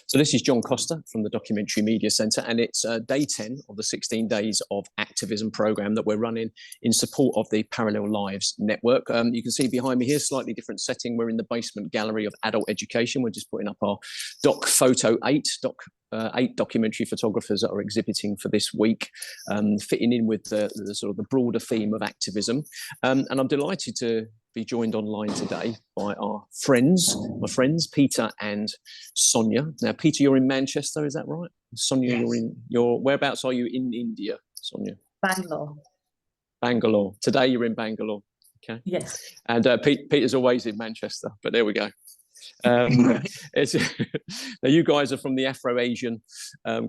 So this is John Costa from the Documentary Media Centre, and it's day 10 of the 16 days of activism programme that we're running in support of the Parallel Lives Network. You can see behind me here, slightly different setting. We're in the basement gallery of adult education. We're just putting up our Doc Photo 8, eight documentary photographers that are exhibiting for this week, fitting in with the sort of the broader theme of activism. And I'm delighted to be joined online today by my friends, Peter and Sonia. Now, Peter, you're in Manchester, is that right? Sonia, yes. Whereabouts are you in India, Sonia? Bangalore. Today you're in Bangalore, okay? Yes. And Peter's always in Manchester, but there we go. Now you guys are from the Afro-Asian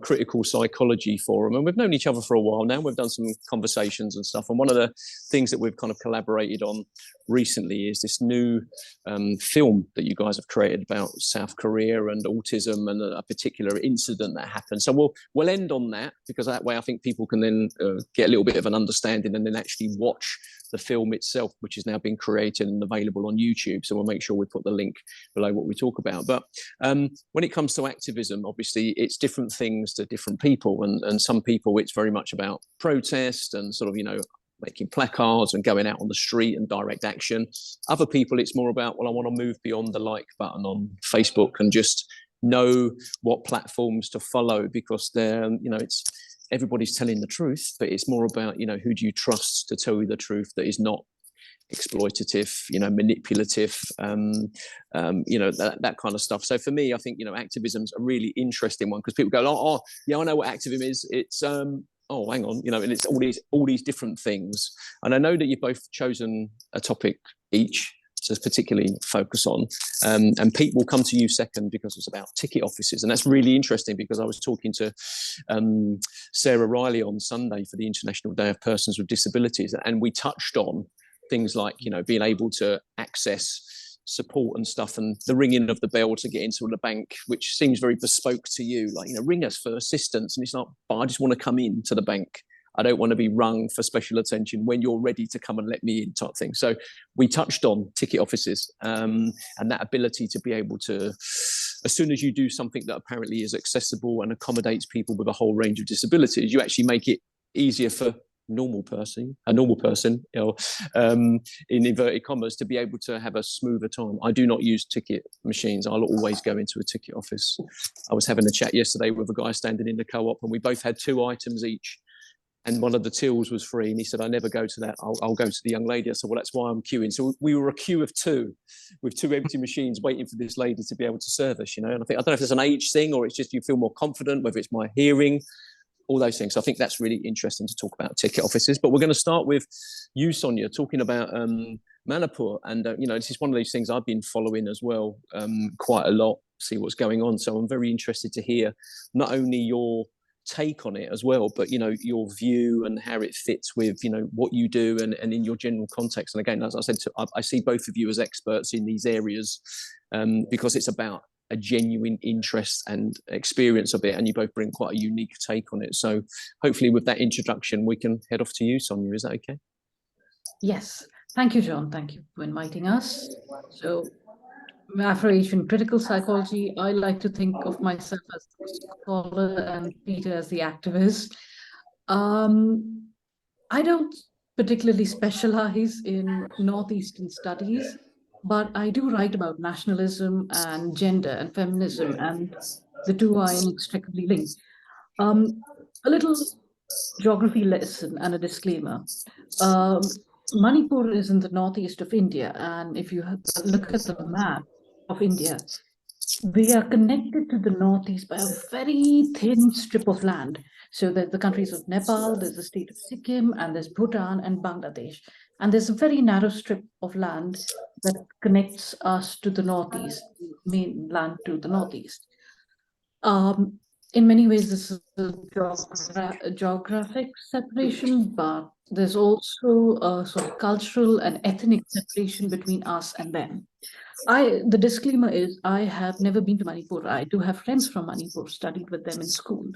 Critical Psychology Forum, and we've known each other for a while now. We've done some conversations and stuff, and one of the things that we've kind of collaborated on recently is this new film that you guys have created about South Korea and autism and a particular incident that happened. So we'll end on that, because that way I think people can then get a little bit of an understanding and then actually watch the film itself, which is now being created and available on YouTube. So we'll make sure we put the link below what we talk about. But when it comes to activism, obviously it's different things to different people, and some people it's very much about protest and sort of, making placards and going out on the street and direct action. Other people, it's more about, well, I want to move beyond the like button on Facebook and just know what platforms to follow, because they're, it's everybody's telling the truth, but it's more about, who do you trust to tell you the truth that is not exploitative, manipulative, that kind of stuff. So for me, I think, activism's a really interesting one, because people go, oh, yeah, I know what activism is. It's, oh, hang on, and it's all these different things. And I know that you've both chosen a topic each to particularly focus on. And Pete, will come to you second, because it's about ticket offices. And that's really interesting, because I was talking to Sarah Riley on Sunday for the International Day of Persons with Disabilities, and we touched on things like, being able to access support and stuff, and the ringing of the bell to get into the bank, which seems very bespoke to you, like, ring us for assistance. And it's not, but I just want to come in to the bank. I don't want to be rung for special attention when you're ready to come and let me in, type thing. So we touched on ticket offices and that ability to be able to, as soon as you do something that apparently is accessible and accommodates people with a whole range of disabilities, you actually make it easier for a normal person, in inverted commas, to be able to have a smoother time. I do not use ticket machines. I'll always go into a ticket office. I was having a chat yesterday with a guy standing in the co-op, and we both had 2 items each, and one of the tills was free, and he said, I never go to that. I'll go to the young lady. I said, well, that's why I'm queuing. So we were a queue of 2 with 2 empty machines waiting for this lady to be able to service, And I don't know if it's an age thing, or it's just you feel more confident, whether it's my hearing, all those things. So I think that's really interesting to talk about ticket offices. But we're going to start with you, Sonia, talking about Manipur. And, this is one of these things I've been following as well, quite a lot, see what's going on. So I'm very interested to hear not only your take on it as well, but, your view and how it fits with, what you do and in your general context. And again, as I said, I see both of you as experts in these areas, because it's about a genuine interest and experience of it, and you both bring quite a unique take on it. So hopefully with that introduction, we can head off to you, Sonia. Is that okay? Yes. Thank you, John. Thank you for inviting us. So Afro-Asian critical psychology, I like to think of myself as the scholar and Peter as the activist. I don't particularly specialize in Northeastern studies, but I do write about nationalism and gender and feminism, and the two are inextricably linked. A little geography lesson and a disclaimer. Manipur is in the northeast of India, and if you look at the map of India, we are connected to the northeast by a very thin strip of land. So that the countries of Nepal, there's the state of Sikkim, and there's Bhutan and Bangladesh. And there's a very narrow strip of land that connects us to the northeast, mainland to the northeast. In many ways, this is a geographic separation, but there's also a sort of cultural and ethnic separation between us and them. The disclaimer is I have never been to Manipur. I do have friends from Manipur, studied with them in school.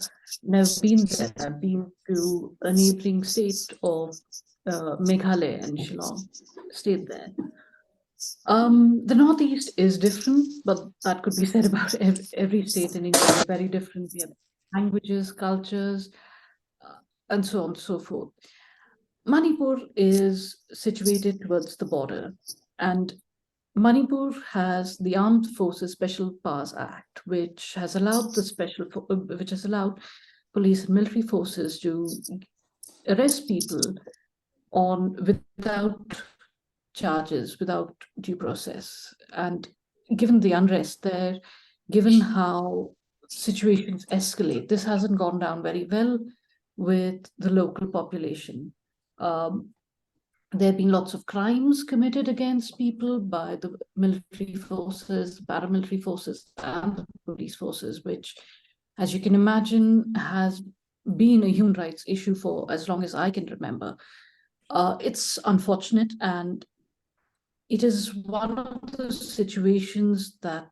Never been there. I've been to a neighboring state of Meghalaya and Shillong, stayed there. The Northeast is different, but that could be said about every state in India. We're very different. We have languages, cultures, and so on and so forth. Manipur is situated towards the border, and Manipur has the Armed Forces Special Powers Act, which has allowed police and military forces to arrest people without charges, without due process. And given the unrest there, given how situations escalate, this hasn't gone down very well with the local population. There have been lots of crimes committed against people by the military forces, paramilitary forces, and the police forces, which, as you can imagine, has been a human rights issue for as long as I can remember. It's unfortunate, and it is one of those situations that,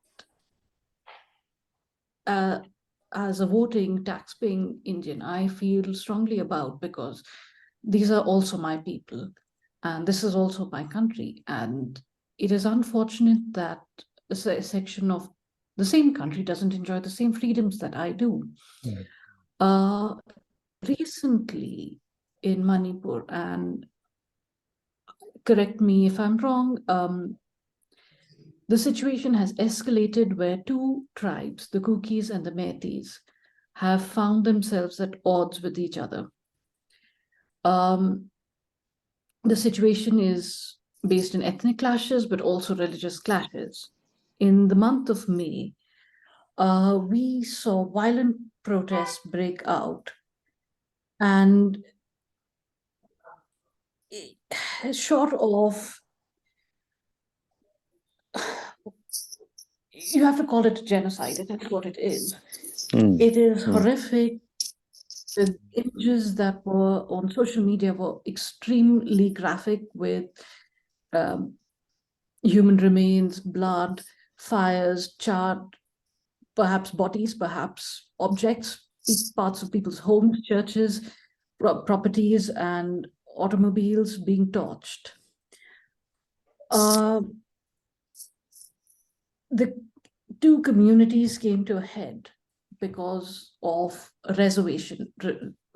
as a voting, tax-paying Indian, I feel strongly about, because these are also my people, and this is also my country. And it is unfortunate that a section of the same country doesn't enjoy the same freedoms that I do. Recently in Manipur, and correct me if I'm wrong, the situation has escalated where two tribes, the Kukis and the Meiteis, have found themselves at odds with each other. The situation is based in ethnic clashes, but also religious clashes. In the month of May, we saw violent protests break out, and short of, you have to call it genocide, that's what it is. It is horrific. The images that were on social media were extremely graphic, with human remains, blood, fires, charred, perhaps bodies, perhaps objects, parts of people's homes, churches, properties, and automobiles being torched. The two communities came to a head because of reservation.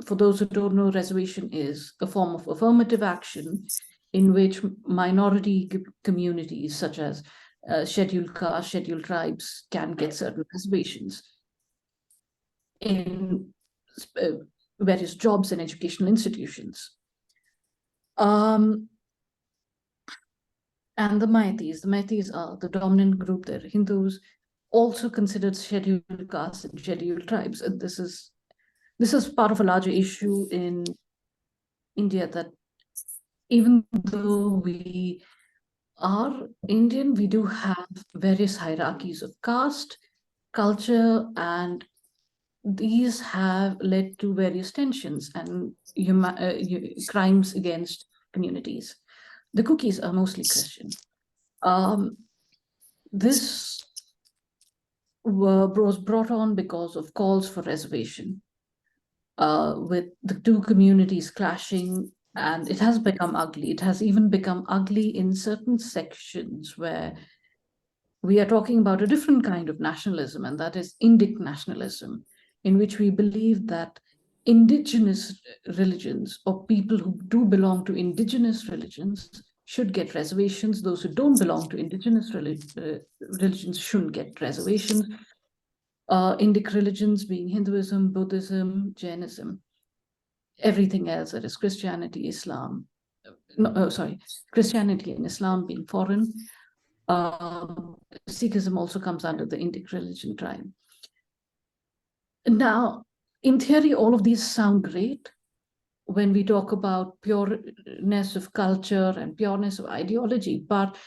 For those who don't know, reservation is a form of affirmative action in which minority communities, such as scheduled castes, scheduled tribes, can get certain reservations in various jobs and educational institutions. And the Meiteis are the dominant group. They're Hindus, also considered scheduled castes and scheduled tribes. And this is part of a larger issue in India, that even though we are Indian, we do have various hierarchies of caste, culture, and these have led to various tensions and crimes against communities. The Kukis are mostly Christian. This was brought on because of calls for reservation, with the two communities clashing, and it has become ugly. It has even become ugly in certain sections where we are talking about a different kind of nationalism, and that is Indic nationalism, in which we believe that indigenous religions, or people who do belong to indigenous religions, should get reservations. Those who don't belong to indigenous religions shouldn't get reservations. Indic religions being Hinduism, Buddhism, Jainism, everything else, that is Christianity, Islam, Christianity and Islam being foreign. Sikhism also comes under the Indic religion tribe. Now, in theory, all of these sound great when we talk about pureness of culture and pureness of ideology, but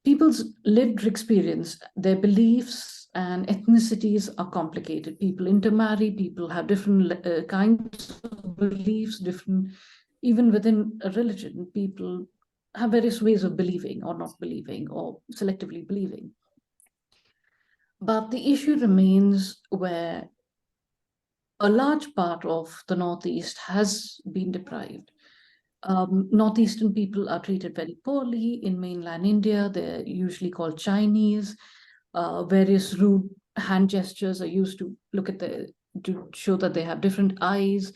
people's lived experience, their beliefs and ethnicities are complicated. People intermarry, people have different kinds of beliefs, even within a religion, people have various ways of believing or not believing or selectively believing. But the issue remains where a large part of the Northeast has been deprived. Northeastern people are treated very poorly. In mainland India, they're usually called Chinese. Various rude hand gestures are used to to show that they have different eyes.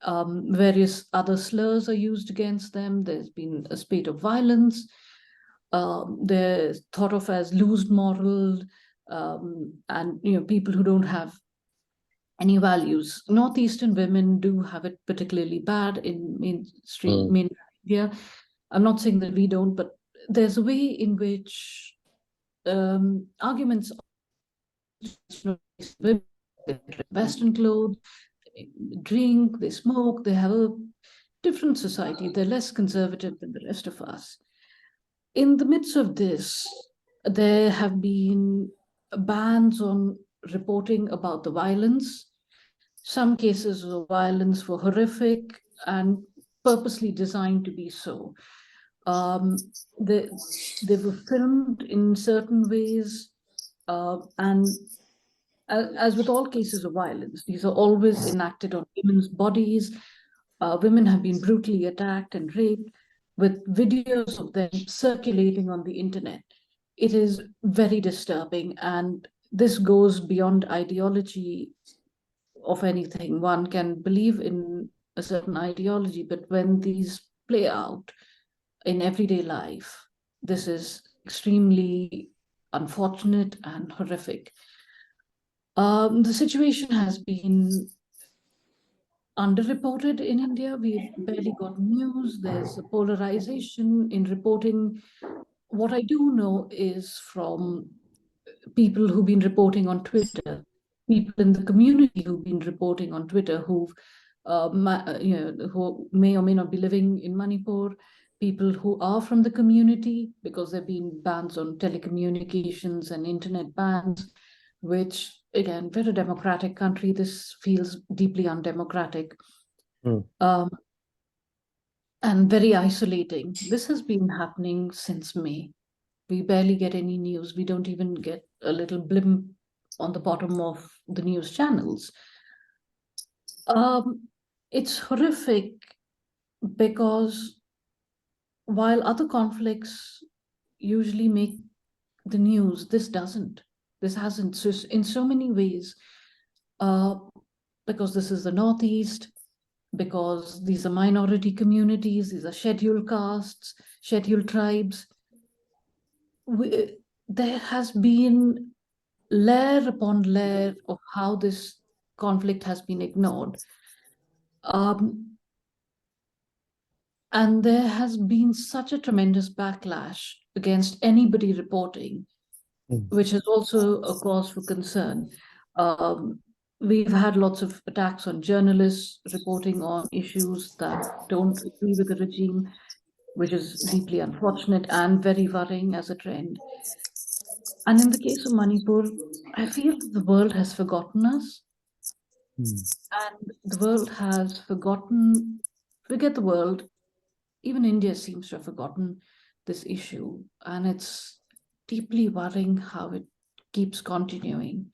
Various other slurs are used against them. There's been a spate of violence. They're thought of as loose moral, and people who don't have any values. Northeastern women do have it particularly bad in main India. I'm not saying that we don't, but there's a way in which arguments women wear Western clothes, they drink, they smoke, they have a different society. They're less conservative than the rest of us. In the midst of this, there have been bans on reporting about the violence. Some cases of violence were horrific and purposely designed to be so. They were filmed in certain ways, and as with all cases of violence, these are always enacted on women's bodies. Women have been brutally attacked and raped, with videos of them circulating on the internet. It is very disturbing, and this goes beyond ideology of anything. One can believe in a certain ideology, but when these play out in everyday life, this is extremely unfortunate and horrific. The situation has been underreported in India. We've barely got news. There's a polarization in reporting. What I do know is from people who've been reporting on Twitter, people in the community who've been reporting on Twitter, who may or may not be living in Manipur, people who are from the community, because there have been bans on telecommunications and internet bans, which, again, we're a democratic country. This feels deeply undemocratic. And very isolating. This has been happening since May. We barely get any news. We don't even get a little blimp on the bottom of the news channels. It's horrific because while other conflicts usually make the news, this doesn't. This hasn't. So in so many ways, because this is the Northeast, because these are minority communities, these are scheduled castes, scheduled tribes, there has been layer upon layer of how this conflict has been ignored. And there has been such a tremendous backlash against anybody reporting, which is also a cause for concern. We've had lots of attacks on journalists reporting on issues that don't agree with the regime, which is deeply unfortunate and very worrying as a trend. And in the case of Manipur, I feel the world has forgotten us. And the world has forget the world. Even India seems to have forgotten this issue. And it's deeply worrying how it keeps continuing.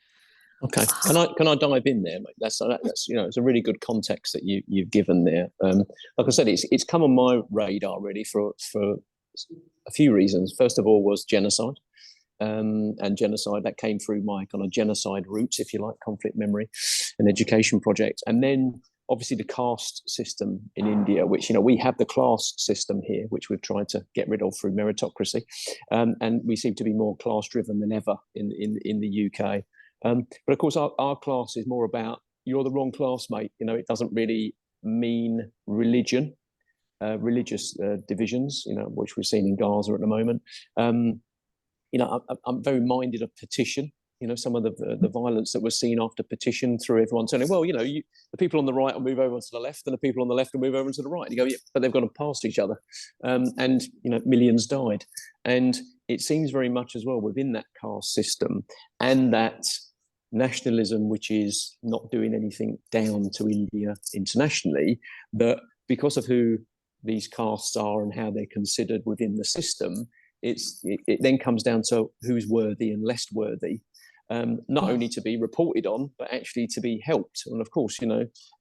Okay, can I dive in there, mate? That's it's a really good context that you've given there. Like I said, it's come on my radar really for a few reasons. First of all, was genocide, and genocide that came through my kind of genocide roots, if you like, conflict memory, and education project, and then obviously the caste system in India, which we have the class system here, which we've tried to get rid of through meritocracy, and we seem to be more class driven than ever in the UK. But of course, our class is more about you're the wrong class, mate. It doesn't really mean religion, religious divisions, which we've seen in Gaza at the moment. I'm very minded of petition. Some of the violence that was seen after petition through everyone saying, well, the people on the right will move over to the left and the people on the left will move over to the right. And you go, yeah, but they've gone past each other. And millions died. And it seems very much as well within that caste system and that nationalism, which is not doing anything down to India internationally, that because of who these castes are and how they're considered within the system, it then comes down to who's worthy and less worthy. not Yes. only to be reported on, but actually to be helped. And of course,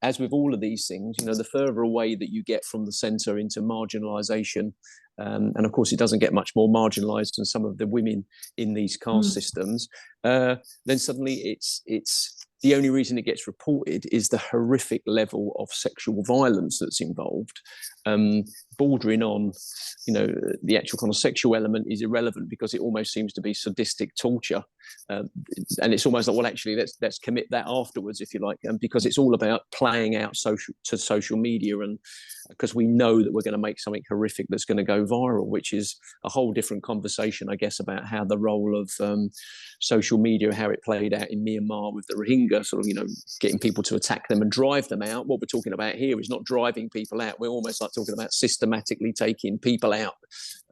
as with all of these things, the further away that you get from the centre into marginalisation, and of course, it doesn't get much more marginalised than some of the women in these caste systems, then suddenly it's the only reason it gets reported is the horrific level of sexual violence that's involved, bordering on, the actual kind of sexual element is irrelevant because it almost seems to be sadistic torture. And it's almost like, well, actually, let's commit that afterwards, if you like, because it's all about playing out social media, and because we know that we're going to make something horrific that's going to go viral, which is a whole different conversation, I guess, about how the role of social media, how it played out in Myanmar with the Rohingya, sort of, getting people to attack them and drive them out. What we're talking about here is not driving people out. We're almost like talking about systematically taking people out,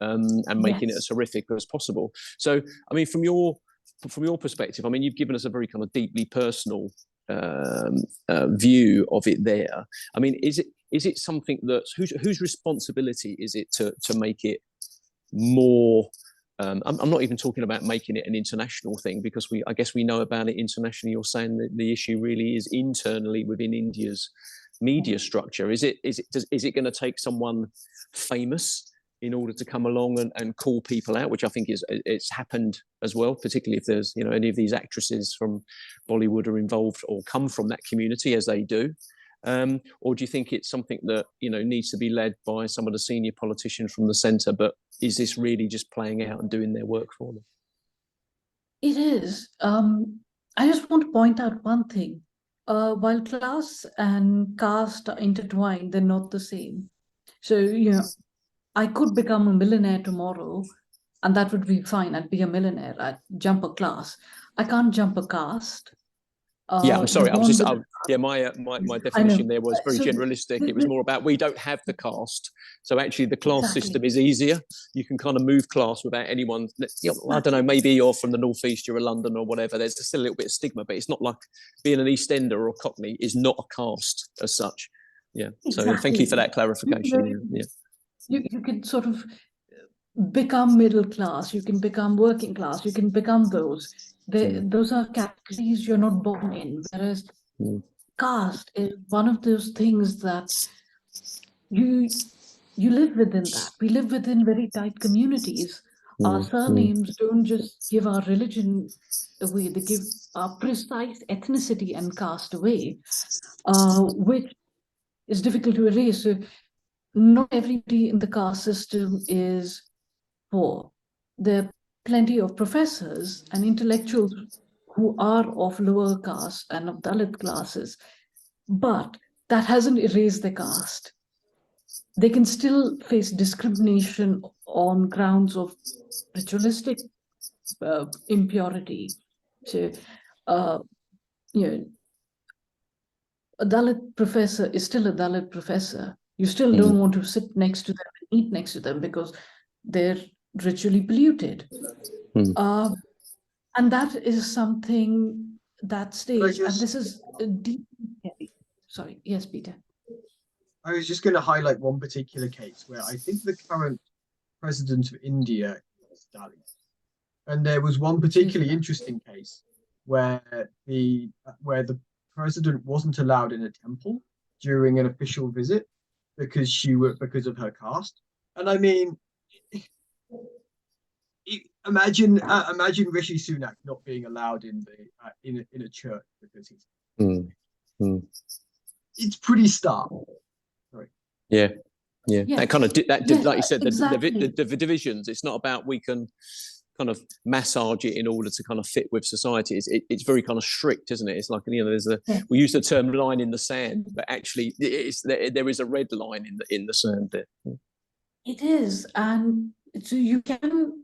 and making it as horrific as possible. So, I mean, from your perspective, I mean, you've given us a very kind of deeply personal view of it there. I mean, is it something that's whose responsibility is it to make it more? I'm not even talking about making it an international thing, because I guess we know about it internationally. You're saying that the issue really is internally within India's media structure. Is it going to take someone famous in order to come along and call people out, which I think it's happened as well, particularly if there's any of these actresses from Bollywood are involved or come from that community, as they do, or do you think it's something that needs to be led by some of the senior politicians from the centre? But is this really just playing out and doing their work for them? It is. I just want to point out one thing. While class and caste are intertwined, they're not the same. So, I could become a millionaire tomorrow, and that would be fine. I'd be a millionaire. I'd jump a class. I can't jump a caste. Yeah, I'm sorry. My I know. definition there was very So generalistic. It was more about we don't have the caste, so actually the class exactly. system is easier. You can kind of move class without anyone. I don't know. Maybe you're from the northeast, you're a London or whatever. There's still a little bit of stigma, but it's not like being an East Ender or a Cockney is not a caste as such. Yeah. So thank you for that clarification. Yeah. You can sort of become middle class, you can become working class, you can become those. Those are categories you're not born in, whereas caste is one of those things that you live within that. We live within very tight communities. Our surnames don't just give our religion away, they give our precise ethnicity and caste away, which is difficult to erase. So not everybody in the caste system is poor. There are plenty of professors and intellectuals who are of lower caste and of Dalit classes, but that hasn't erased their caste. They can still face discrimination on grounds of ritualistic impurity. So, a Dalit professor is still a Dalit professor. You still don't want to sit next to them and eat next to them because they're ritually polluted. And that is something that stays, and this is deep. Sorry, yes, Peter. I was just going to highlight one particular case where I think the current president of India is Dalit. And there was one particularly interesting case where the president wasn't allowed in a temple during an official visit because of her caste. And I mean, imagine Rishi Sunak not being allowed in a church because he's. It's pretty stark. Sorry. Yeah. That kind of like you said, exactly. the divisions. It's not about we can kind of massage it in order to kind of fit with society. It's very kind of strict, isn't it? It's like we use the term line in the sand, but actually there is a red line in the sand there. It is, and so you can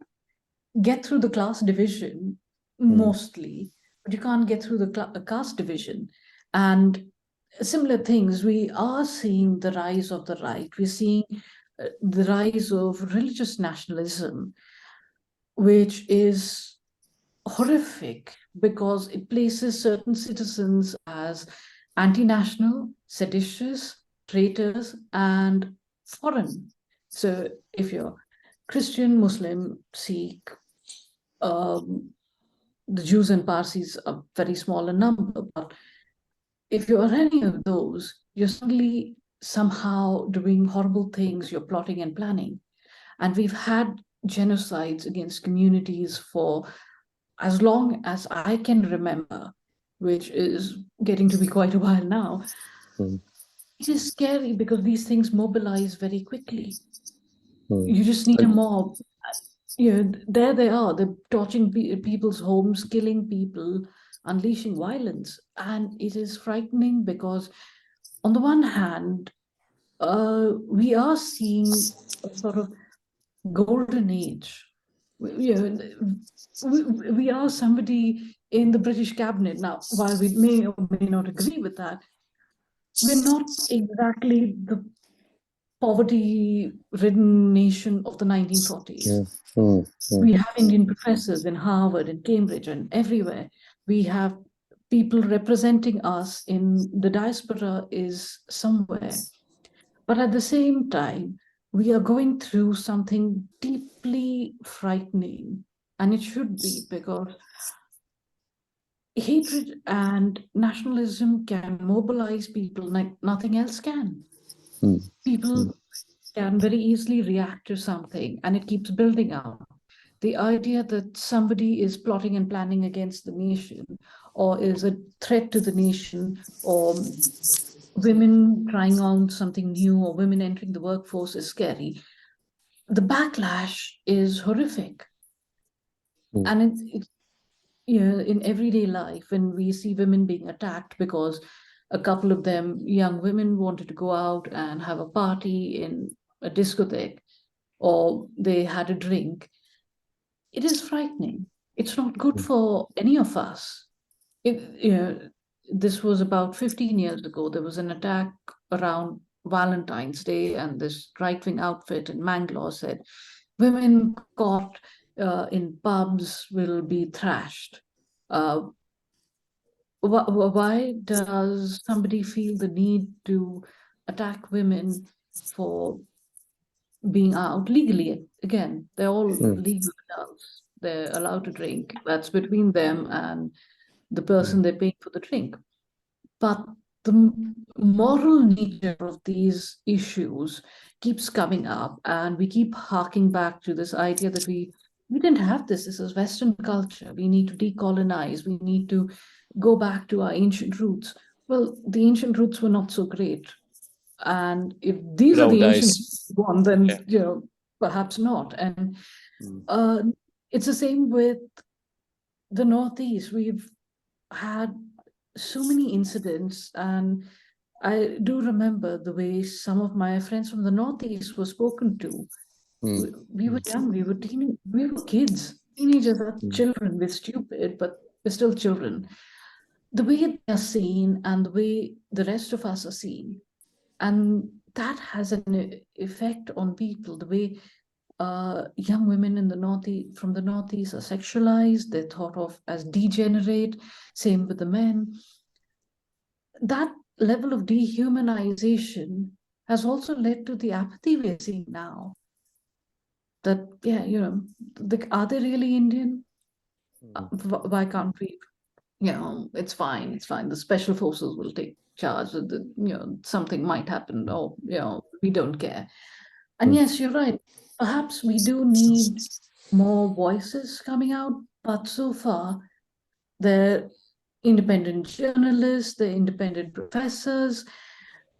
get through the class division mostly, but you can't get through the caste division. And similar things, we are seeing the rise of the right. We're seeing the rise of religious nationalism, which is horrific because it places certain citizens as anti-national, seditious, traitors, and foreign. So if you're Christian, Muslim, Sikh, the Jews and Parsis are very small in number, but if you are any of those, you're suddenly somehow doing horrible things, you're plotting and planning. And we've had genocides against communities for as long as I can remember, which is getting to be quite a while now. Mm. It is scary because these things mobilize very quickly. Mm. You just need a mob. There they are. They're torching people's homes, killing people, unleashing violence. And it is frightening because, on the one hand, we are seeing a sort of golden age. We are somebody in the British cabinet now. While we may or may not agree with that, we're not exactly the poverty-ridden nation of the 1940s. We have Indian professors in Harvard and Cambridge and everywhere. We have people representing us in the diaspora is somewhere. But at the same time, we are going through something deeply frightening, and it should be, because hatred and nationalism can mobilize people like nothing else can. People can very easily react to something, and it keeps building up. The idea that somebody is plotting and planning against the nation, or is a threat to the nation, or women trying on something new, or women entering the workforce is scary. The backlash is horrific. And it's in everyday life, when we see women being attacked because a couple of them, young women, wanted to go out and have a party in a discotheque, or they had a drink, it is frightening. It's not good for any of us. This was about 15 years ago. There was an attack around Valentine's Day, and this right-wing outfit in Mangalore said, women caught in pubs will be thrashed. Why does somebody feel the need to attack women for being out legally? Again, they're all legal adults. They're allowed to drink. That's between them and the person they're paying for the drink. But the moral nature of these issues keeps coming up, and we keep harking back to this idea that we didn't have this. This is Western culture. We need to decolonize. We need to go back to our ancient roots. Well, the ancient roots were not so great. And if these are the ancient ones, then perhaps not. And it's the same with the Northeast. We've had so many incidents, and I do remember the way some of my friends from the Northeast were spoken to. We were young, we were kids. Teenagers are children. We're stupid, but we're still children. The way they are seen and the way the rest of us are seen, and that has an effect on people. The way young women in the Northeast, from the Northeast, are sexualized, they're thought of as degenerate. Same with the men. That level of dehumanization has also led to the apathy we're seeing now. That, are they really Indian? Why can't we? It's fine. It's fine. The special forces will take charge. Something might happen. Or, we don't care. And yes, you're right. Perhaps we do need more voices coming out, but so far, they're independent journalists, they're independent professors,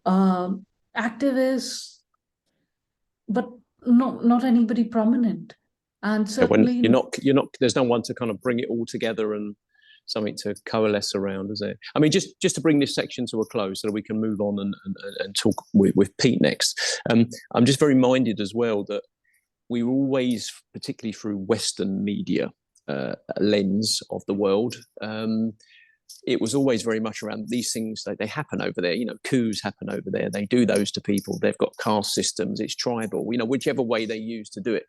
activists, but not anybody prominent. And certainly, when you're not. There's no one to kind of bring it all together and something to coalesce around, is there? I mean, just to bring this section to a close so that we can move on and talk with Pete next. I'm just very minded as well that we always, particularly through Western media lens of the world, it was always very much around these things. They happen over there. Coups happen over there. They do those to people. They've got caste systems. It's tribal. Whichever way they use to do it.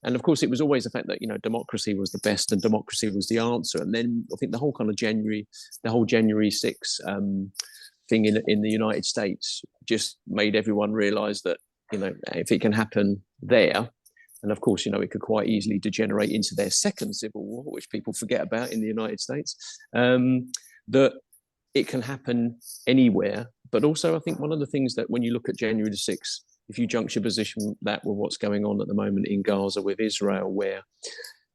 And of course, it was always the fact that democracy was the best and democracy was the answer. And then I think the whole January 6 thing in the United States just made everyone realise that if it can happen there, and of course, it could quite easily degenerate into their second civil war, which people forget about in the United States, that it can happen anywhere. But also, I think one of the things that when you look at January the 6th, if you juxtaposition that with what's going on at the moment in Gaza with Israel, where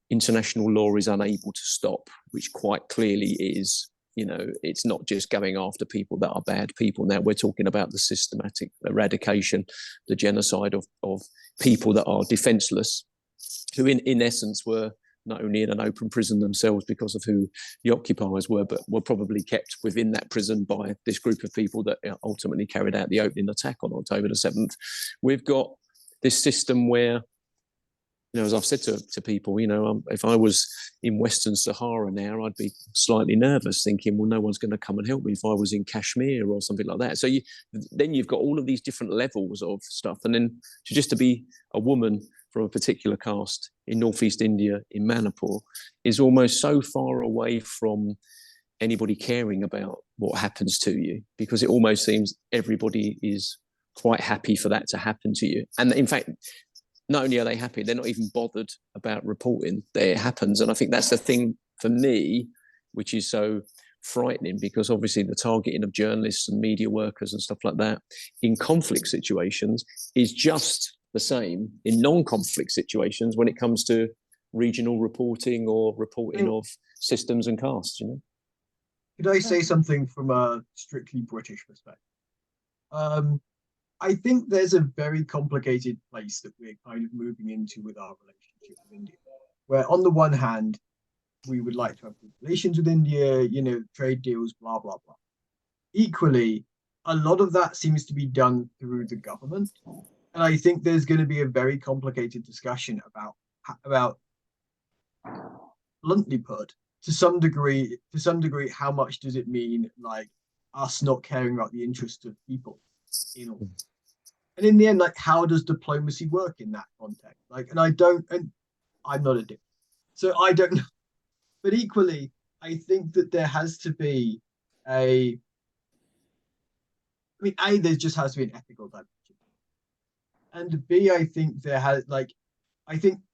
international law is unable to stop, which quite clearly is, it's not just going after people that are bad people. Now we're talking about the systematic eradication, the genocide of people that are defenseless, who in essence were not only in an open prison themselves because of who the occupiers were, but were probably kept within that prison by this group of people that ultimately carried out the opening attack on October the 7th. We've got this system where, as I've said to people, if I was in Western Sahara now, I'd be slightly nervous, thinking, well, no one's going to come and help me if I was in Kashmir or something like that. So then you've got all of these different levels of stuff. And then to be a woman from a particular caste in northeast India, in Manipur, is almost so far away from anybody caring about what happens to you, because it almost seems everybody is quite happy for that to happen to you. And in fact, not only are they happy, they're not even bothered about reporting that it happens. And I think that's the thing for me, which is so frightening, because obviously the targeting of journalists and media workers and stuff like that in conflict situations is just the same in non-conflict situations when it comes to regional reporting or reporting of systems and castes. Could I say something from a strictly British perspective? I think there's a very complicated place that we're kind of moving into with our relationship with India, where on the one hand, we would like to have good relations with India, trade deals, blah, blah, blah. Equally, a lot of that seems to be done through the government. And I think there's going to be a very complicated discussion about, bluntly put, to some degree, how much does it mean, like, us not caring about the interests of people, And in the end, like, how does diplomacy work in that context? Like, and I'm not a diplomat, so I don't know. But equally, I think that there has to be there just has to be an ethical dimension. And B, I think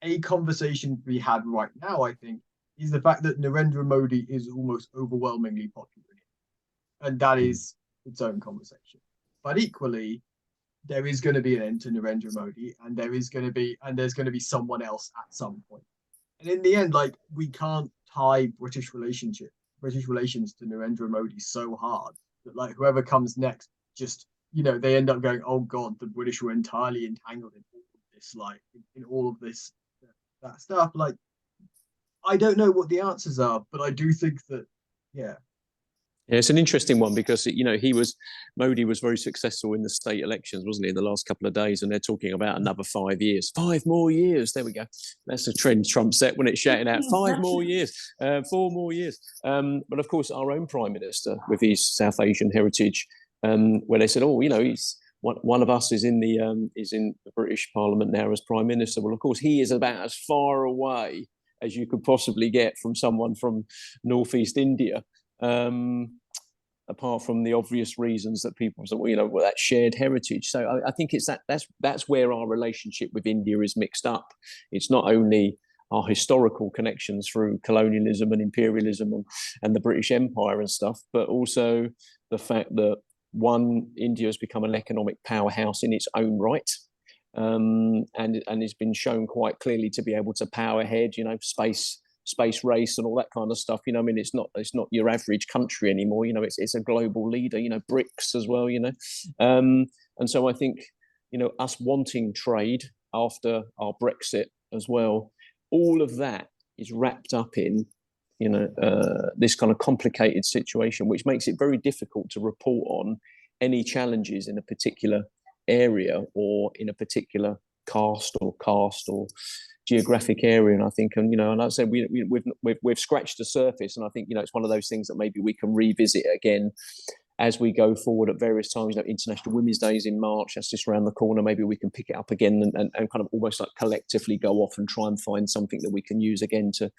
a conversation we had right now, is the fact that Narendra Modi is almost overwhelmingly popular. And that is its own conversation. But equally, there is going to be an end to Narendra Modi, and there's going to be someone else at some point. And in the end, like, we can't tie British relations to Narendra Modi so hard that, like, whoever comes next just, they end up going, oh God, the British were entirely entangled in all of this, like, in all of this, that stuff. Like, I don't know what the answers are, but I do think that, yeah, it's an interesting one, because Modi was very successful in the state elections, wasn't he, in the last couple of days, and they're talking about another 5 years, 5 more years. There we go. That's a trend Trump set when it's shouting out 5 more years, 4 more years. But of course, our own Prime Minister with his South Asian heritage, where they said, he's one of us is in the British Parliament now as Prime Minister. Well, of course, he is about as far away as you could possibly get from someone from northeast India. Apart from the obvious reasons that people say, that shared heritage. So I think it's that's where our relationship with India is mixed up. It's not only our historical connections through colonialism and imperialism and the British Empire and stuff, but also the fact that India has become an economic powerhouse in its own right. And it's been shown quite clearly to be able to power ahead, space race and all that kind of stuff. It's not your average country anymore. It's a global leader. BRICS as well. And so I think us wanting trade after our Brexit as well, all of that is wrapped up in this kind of complicated situation, which makes it very difficult to report on any challenges in a particular area or in a particular caste or geographic area. And I think, and I said, we've scratched the surface, and I think it's one of those things that maybe we can revisit again as we go forward at various times. International Women's Day is in March, that's just around the corner. Maybe we can pick it up again and kind of almost like collectively go off and try and find something that we can use again to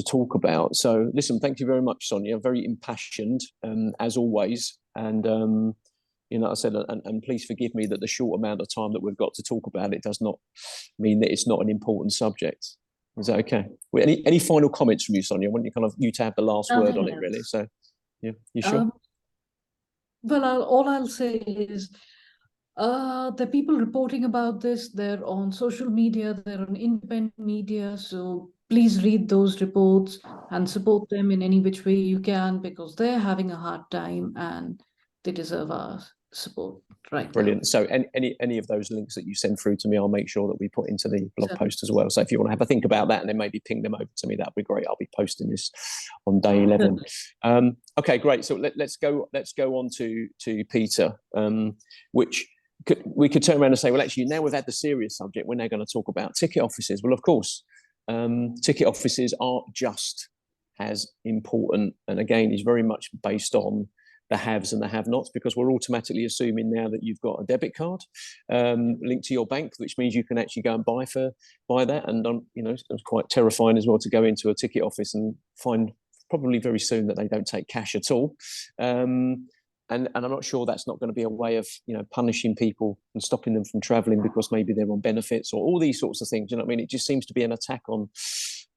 talk about. So listen, thank you very much, Sonia. Very impassioned as always, and you know, I said, and please forgive me that the short amount of time that we've got to talk about it does not mean that it's not an important subject. Is that okay? Well, any final comments from you, Sonia? I want you to have the last word on it, really. So, yeah, you sure? Well, all I'll say is the people reporting about this, they're on social media, they're on independent media. So please read those reports and support them in any which way you can, because they're having a hard time and they deserve our support right Brilliant. now. So any of those links that you send through to me, I'll make sure that we put into the blog Sure. post as well. So if you want to have a think about that and then maybe ping them over to me, that'd be great. I'll be posting this on day 11. Okay, great. So let's go on to Peter, which we could turn around and say, well, actually, now we've had the serious subject, we're now going to talk about ticket offices. Well, of course, ticket offices aren't just as important, and again, is very much based on the haves and the have-nots, because we're automatically assuming now that you've got a debit card linked to your bank, which means you can actually go and buy that. And you know, it's quite terrifying as well to go into a ticket office and find probably very soon that they don't take cash at all. And I'm not sure that's not going to be a way of, you know, punishing people and stopping them from traveling because maybe they're on benefits or all these sorts of things. You know what I mean? It just seems to be an attack on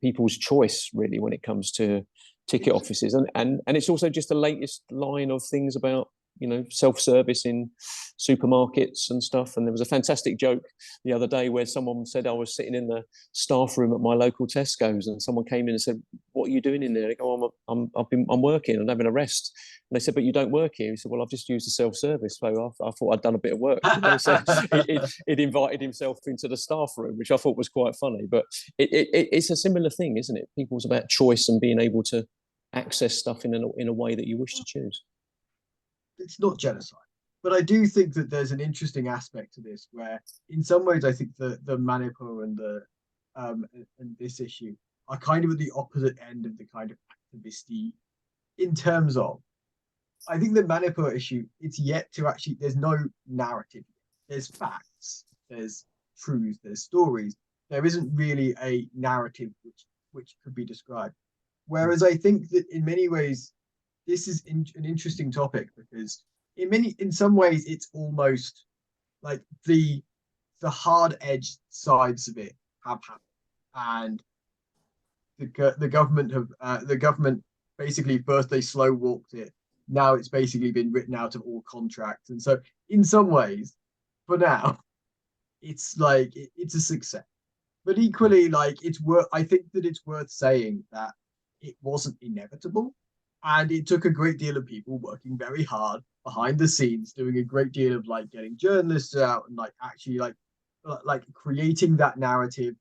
people's choice, really, when it comes to ticket offices. And it's also just the latest line of things about, you know, self-service in supermarkets and stuff. And there was a fantastic joke the other day where someone said, I was sitting in the staff room at my local Tesco's, and someone came in and said, what are you doing in there? They go, I'm working and having a rest. And they said, but you don't work here. He said, well, I've just used the self-service, so I thought I'd done a bit of work. You know? So it invited himself into the staff room, which I thought was quite funny. But it's a similar thing, isn't it? People's about choice and being able to access stuff in a way that you wish to choose. It's not genocide, but I do think that there's an interesting aspect to this where, in some ways, I think the Manipur and the and this issue are kind of at the opposite end of the kind of activisty, in terms of, I think the Manipur issue, it's yet to actually, there's no narrative. There's facts, there's truths, there's stories. There isn't really a narrative which could be described. Whereas I think that in many ways, this is an interesting topic, because in some ways it's almost like the hard-edged sides of it have happened, and the government basically, first they slow walked it, now it's basically been written out of all contracts, and so in some ways, for now, it's like it's a success. But equally, like, I think that it's worth saying that it wasn't inevitable. And it took a great deal of people working very hard behind the scenes, doing a great deal of like getting journalists out and like actually like creating that narrative,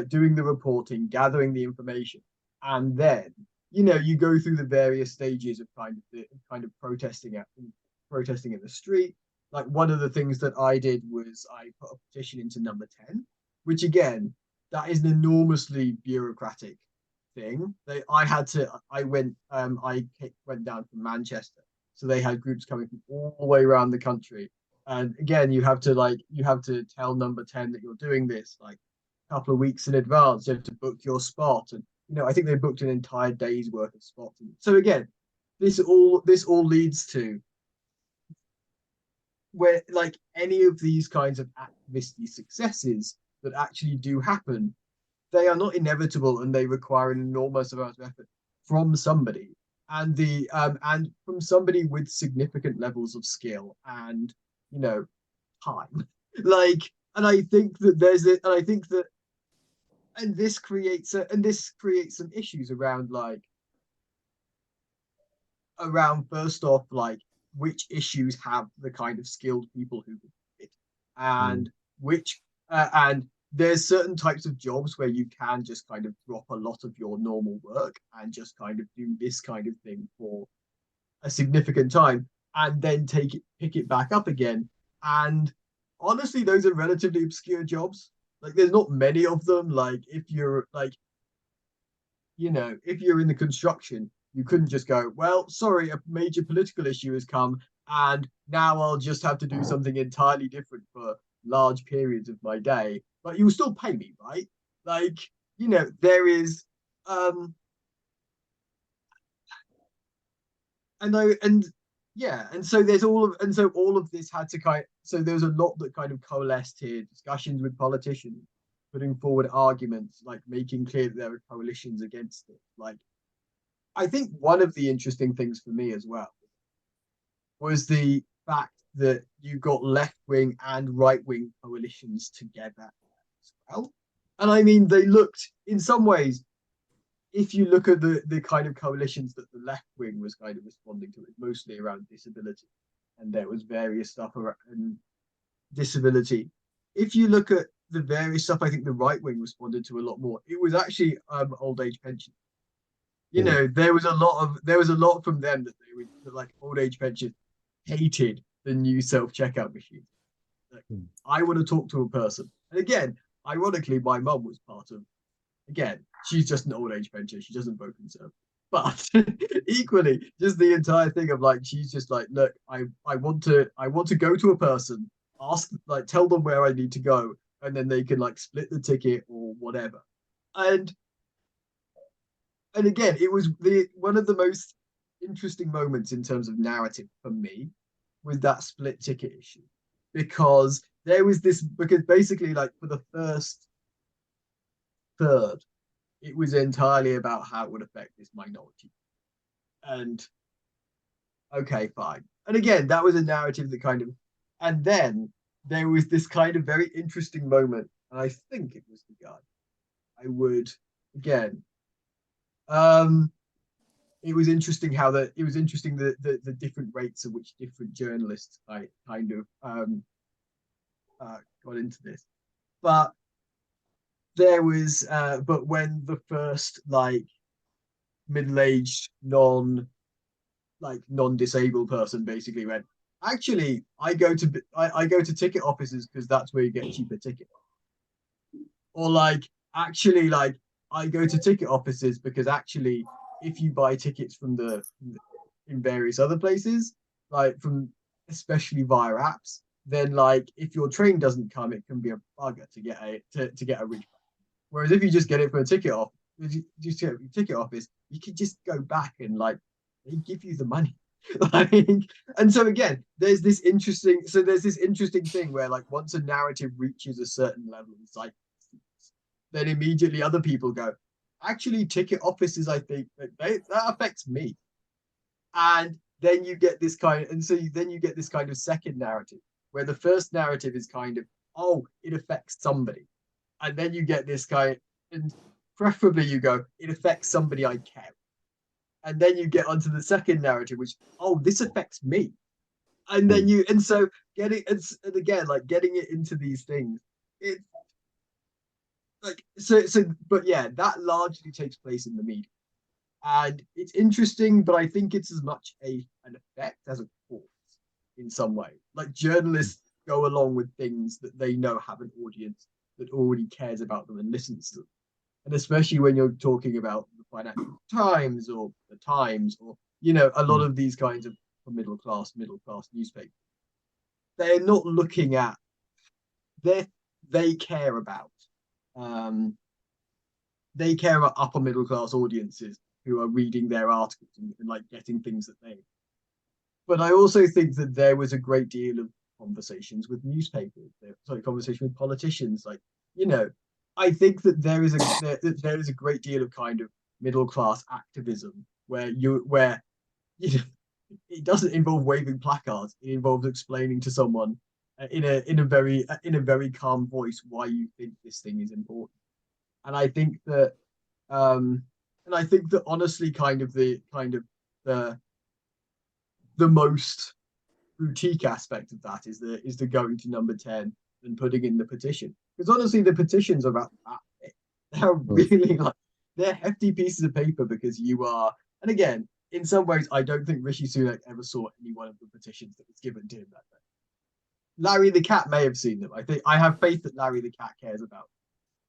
doing the reporting, gathering the information. And then, you know, you go through the various stages of kind of protesting in the street. Like, one of the things that I did was I put a petition into number 10, which again, that is an enormously bureaucratic thing. I went down from Manchester, so they had groups coming from all the way around the country, and again you have to tell number 10 that you're doing this like a couple of weeks in advance. You have to book your spot, and you know, I think they booked an entire day's worth of spots. So again, this all leads to where, like, any of these kinds of activisty successes that actually do happen, they are not inevitable, and they require an enormous amount of effort from somebody, and from somebody with significant levels of skill and, you know, time. Like, and I think that there's it, and I think that, and this creates some issues around first off, like, which issues have the kind of skilled people who can fit, and which and there's certain types of jobs where you can just kind of drop a lot of your normal work and just kind of do this kind of thing for a significant time and then pick it back up again. And honestly, those are relatively obscure jobs. Like, there's not many of them. Like, if you're like, you know, if you're in the construction, you couldn't just go, well, sorry, a major political issue has come, and now I'll just have to do something entirely different for large periods of my day, but you will still pay me, right? Like, you know, there is and yeah, and so there's all of this had to so there's a lot that kind of coalesced here, discussions with politicians, putting forward arguments, like making clear that there were coalitions against it. Like, I think one of the interesting things for me as well was the fact that you got left-wing and right-wing coalitions together as well. And I mean, they looked, in some ways, if you look at the kind of coalitions that the left wing was kind of responding to, it mostly around disability, and there was various stuff around disability. If you look at the various stuff, I think the right wing responded to a lot more. It was actually old age pension. You know, there was a lot from them that they were like old age pension hated the new self checkout machine. Like, I want to talk to a person, and again, ironically, my mum was part of. Again, she's just an old age pensioner. She doesn't vote Conservative. But equally, just the entire thing of like, she's just like, look, I want to go to a person, ask, like, tell them where I need to go, and then they can like split the ticket or whatever. And again, it was one of the most interesting moments in terms of narrative for me with that split ticket issue, because there was this, because basically like for the first third, it was entirely about how it would affect this minority. And okay, fine. And again, that was a narrative that kind of, and then there was this kind of very interesting moment, and I think it was the guy. I would again, it was interesting how the different rates at which different journalists kind of got into this, but there was but when the first like middle-aged non-disabled person basically went, actually I go to ticket offices because that's where you get cheaper tickets, or like actually like I go to ticket offices because actually if you buy tickets from in various other places, like from especially via apps, then like if your train doesn't come, it can be a bugger to get a refund. Whereas if you just get it from a ticket office, you can just go back and like they give you the money. Like, and so again, there's this interesting thing where like once a narrative reaches a certain level, it's like then immediately other people go, actually ticket offices, I think that affects me. And then you get this kind of, then you get this kind of second narrative where the first narrative is kind of, oh, it affects somebody. And then you get this guy, and preferably you go, it affects somebody I care. And then you get onto the second narrative, which, oh, this affects me. And then so getting, and again, like getting it into these things, it like, but yeah, that largely takes place in the media. And it's interesting, but I think it's as much an effect as a cause in some way. Like journalists go along with things that they know have an audience that already cares about them and listens to them. And especially when you're talking about the Financial Times or the Times, or a lot of these kinds of middle class newspapers, they're not looking at they care about upper middle class audiences who are reading their articles and like getting things that they. But I also think that there was a great deal of conversations with newspapers, conversation with politicians, like I think that there is a great deal of kind of middle class activism where it doesn't involve waving placards. It involves explaining to someone in a very calm voice why you think this thing is important. And I think that honestly, the most boutique aspect of that is the going to number 10 and putting in the petition. Because honestly, the petitions are about that. They're really like they're hefty pieces of paper because you are. And again, in some ways, I don't think Rishi Sunak ever saw any one of the petitions that was given to him that day. Larry the cat may have seen them. I have faith that Larry the cat cares about them.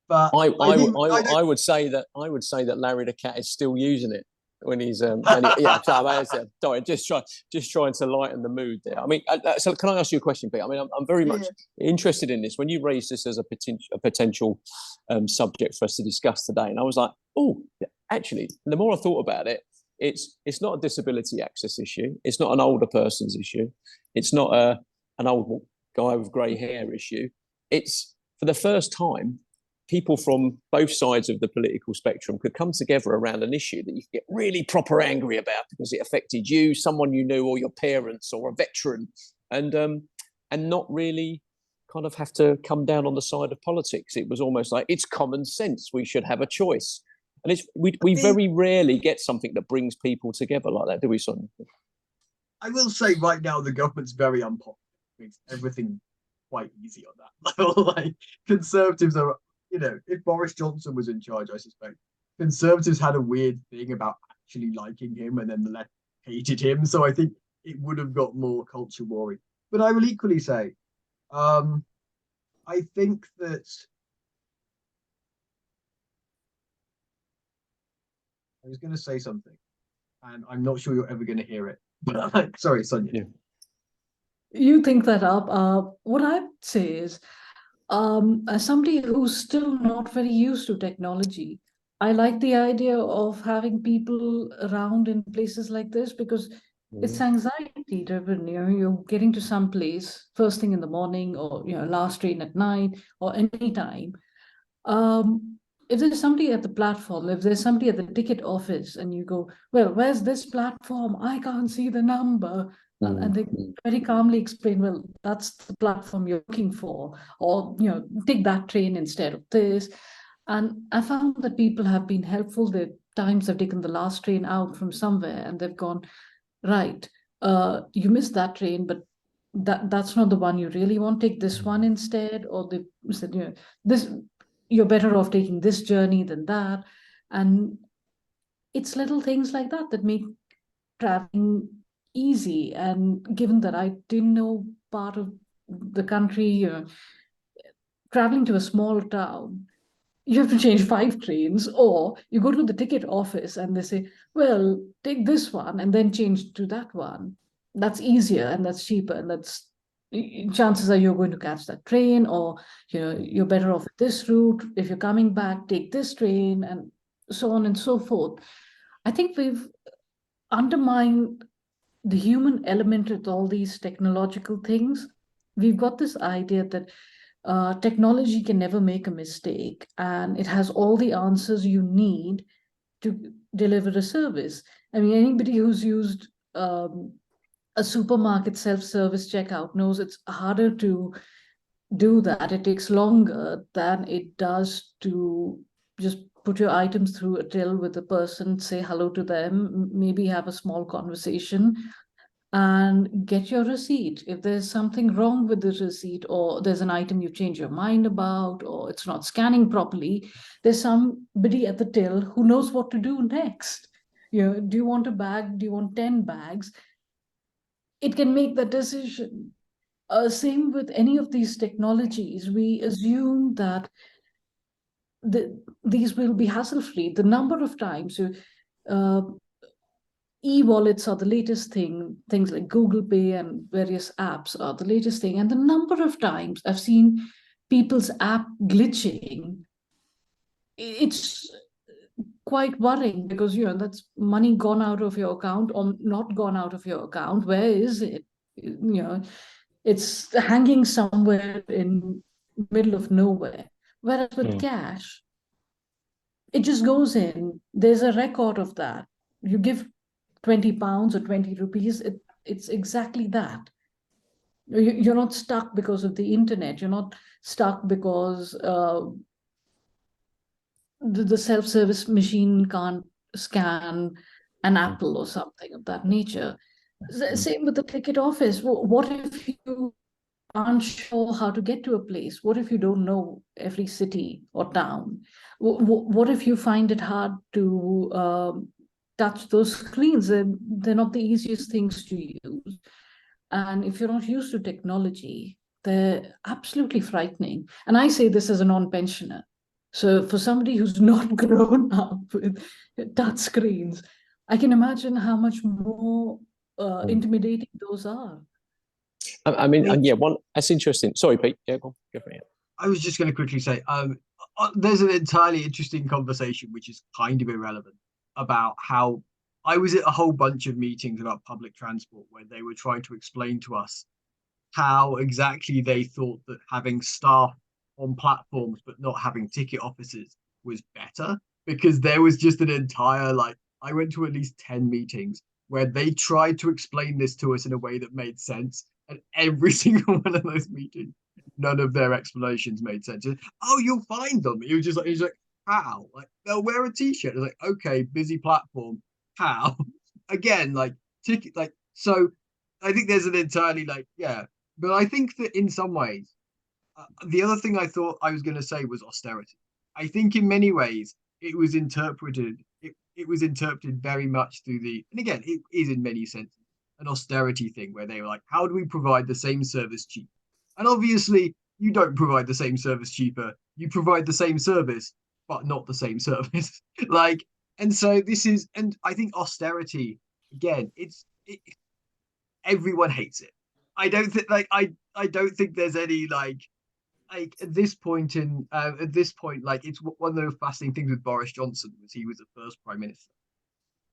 But I would say that Larry the cat is still using it when he's sorry, just trying to lighten the mood there. I mean, so can I ask you a question, Pete? I mean, I'm very much interested in this. When you raised this as a potential subject for us to discuss today, and I was like, oh, actually, the more I thought about it, It's not a disability access issue. It's not an older person's issue. It's not an old guy with grey hair issue. It's, for the first time, people from both sides of the political spectrum could come together around an issue that you could get really proper angry about because it affected you, someone you knew, or your parents, or a veteran, and not really kind of have to come down on the side of politics. It was almost like, it's common sense. We should have a choice. And we very rarely get something that brings people together like that, do we, Sonia? I will say right now the government's very unpopular. Makes everything quite easy on that level. Like, Conservatives are, if Boris Johnson was in charge, I suspect Conservatives had a weird thing about actually liking him, and then the left hated him. So I think it would have got more culture warring. But I will equally say, I think that I was going to say something, and I'm not sure you're ever going to hear it. But sorry, Sonia. Yeah. You think that up. What I'd say is, as somebody who's still not very used to technology, I like the idea of having people around in places like this, because it's anxiety driven. You're getting to some place first thing in the morning, or last train at night, or any time. If there's somebody at the platform, if there's somebody at the ticket office, and you go, well, where's this platform? I can't see the number. And they very calmly explain, well, that's the platform you're looking for, or take that train instead of this. And I found that people have been helpful. The times I've taken the last train out from somewhere, and they've gone, right, you missed that train, but that's not the one you really want. Take this one instead. Or they said, this, you're better off taking this journey than that. And it's little things like that that make traveling easy. And given that I didn't know part of the country, traveling to a small town, you have to change 5 trains, or you go to the ticket office and they say, well, take this one and then change to that one. That's easier and that's cheaper, and that's, chances are you're going to catch that train, or you're better off with this route. If you're coming back, take this train, and so on and so forth. I think we've undermined the human element with all these technological things. We've got this idea that technology can never make a mistake, and it has all the answers you need to deliver a service. I mean, anybody who's used a supermarket self-service checkout knows it's harder to do that. It takes longer than it does to just put your items through a till with a person, say hello to them, maybe have a small conversation, and get your receipt. If there's something wrong with the receipt, or there's an item you change your mind about, or it's not scanning properly, there's somebody at the till who knows what to do next. Do you want a bag? Do you want 10 bags? It can make that decision. Same with any of these technologies. We assume that these will be hassle-free. The number of times e-wallets are the latest thing, things like Google Pay and various apps are the latest thing. And the number of times I've seen people's app glitching, it's quite worrying, because that's money gone out of your account or not gone out of your account. Where is it? It's hanging somewhere in middle of nowhere. Whereas with cash, it just goes in. There's a record of that. You give 20 pounds or 20 rupees, it's exactly that. You're not stuck because of the internet. You're not stuck because the self-service machine can't scan an apple or something of that nature. Same with the ticket office. What if you aren't sure how to get to a place? What if you don't know every city or town? What if you find it hard to touch those screens? They're not the easiest things to use. And if you're not used to technology, they're absolutely frightening. And I say this as a non-pensioner. So for somebody who's not grown up with touch screens, I can imagine how much more intimidating those are. I mean, yeah, that's interesting. Sorry, Pete. Yeah, go for it. I was just going to quickly say, there's an entirely interesting conversation, which is kind of irrelevant, about how I was at a whole bunch of meetings about public transport where they were trying to explain to us how exactly they thought that having staff on platforms but not having ticket officers was better, because there was just an entire, like, I went to at least 10 meetings where they tried to explain this to us in a way that made sense, and every single one of those meetings, none of their explanations made sense. Just, oh, you'll find them. He was like, how? Like, they'll wear a t-shirt. It's like, okay, busy platform. How? Again, like, ticket, like, so I think there's an entirely, like, yeah. But I think that in some ways, the other thing I thought I was going to say was austerity. I think in many ways it was interpreted. It was interpreted very much through the, and again, it is in many senses an austerity thing where they were like, how do we provide the same service cheap? And obviously, you don't provide the same service cheaper. You provide the same service, but not the same service. Like, and so this is, and I think austerity, again, everyone hates it. I don't think, like, I don't think there's any, like at this point like, it's one of the fascinating things with Boris Johnson was he was the first prime minister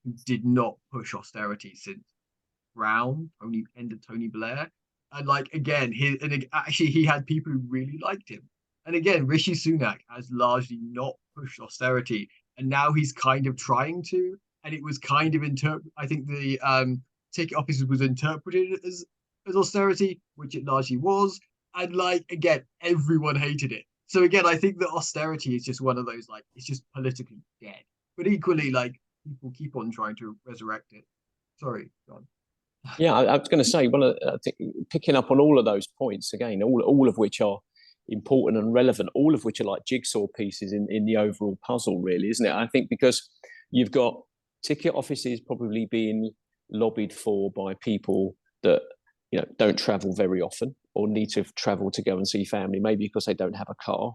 who did not push austerity since Tony Blair. And like, again, actually he had people who really liked him. And again, Rishi Sunak has largely not pushed austerity, and now he's kind of trying to. And it was kind of I think the ticket officers was interpreted as austerity, which it largely was. And like, again, everyone hated it. So again, I think that austerity is just one of those, like, it's just politically dead. But equally, like, people keep on trying to resurrect it. Sorry, John. Yeah, I was going to say, well, I think picking up on all of those points again, all of which are important and relevant, all of which are like jigsaw pieces in the overall puzzle, really, isn't it? I think because you've got ticket offices probably being lobbied for by people that, you know, don't travel very often or need to travel to go and see family, maybe because they don't have a car.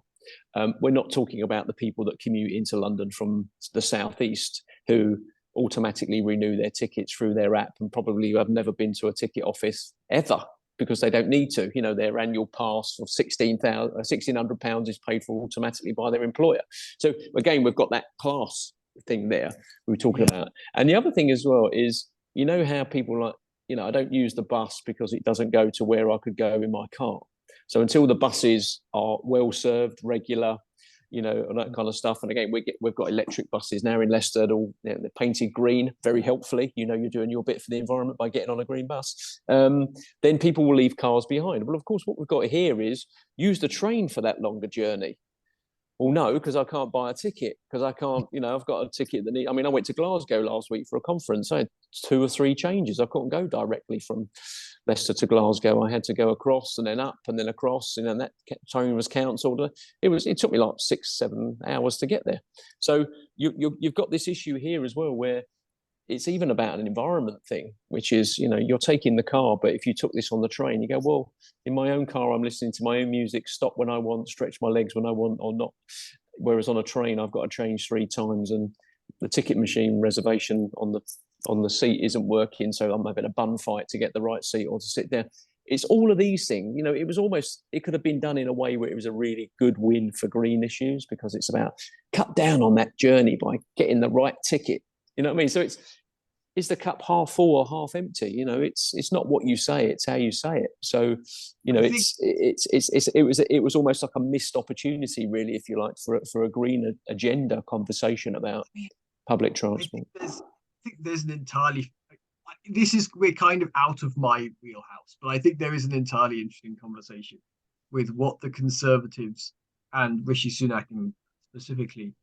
We're not talking about the people that commute into London from the southeast who automatically renew their tickets through their app and probably have never been to a ticket office ever because they don't need to. You know, their annual pass of £1,600 is paid for automatically by their employer. So again, we've got that class thing there we were talking about. And the other thing as well is, you know, how people like, you know, I don't use the bus because it doesn't go to where I could go in my car. So until the buses are well served, regular, you know, and that kind of stuff. And again, we've got electric buses now in Leicester. They're painted green, very helpfully. You know, you're doing your bit for the environment by getting on a green bus. Then people will leave cars behind. Well, of course, what we've got here is use the train for that longer journey. Well, no, because I can't buy a ticket because I can't, you know, I've got a ticket that I went to Glasgow last week for a conference. I had 2 or 3 changes. I couldn't go directly from Leicester to Glasgow. I had to go across and then up and then across, and then that train was cancelled. It took me like 6-7 hours to get there. So you've got this issue here as well where it's even about an environment thing, which is, you know, you're taking the car, but if you took this on the train, you go, well, in my own car, I'm listening to my own music, stop when I want, stretch my legs when I want or not. Whereas on a train, I've got to change 3 times and the ticket machine reservation on the seat isn't working. So I'm having a bun fight to get the right seat or to sit there. It's all of these things, you know, it could have been done in a way where it was a really good win for green issues because it's about cut down on that journey by getting the right ticket. You know what I mean? So is the cup half full or half empty? You know, it's not what you say, it's how you say it. So, you know, it was almost like a missed opportunity, really, if you like, for a green agenda conversation about public transport. I think there's an entirely, we're kind of out of my wheelhouse, but I think there is an entirely interesting conversation with what the Conservatives and Rishi Sunak specifically.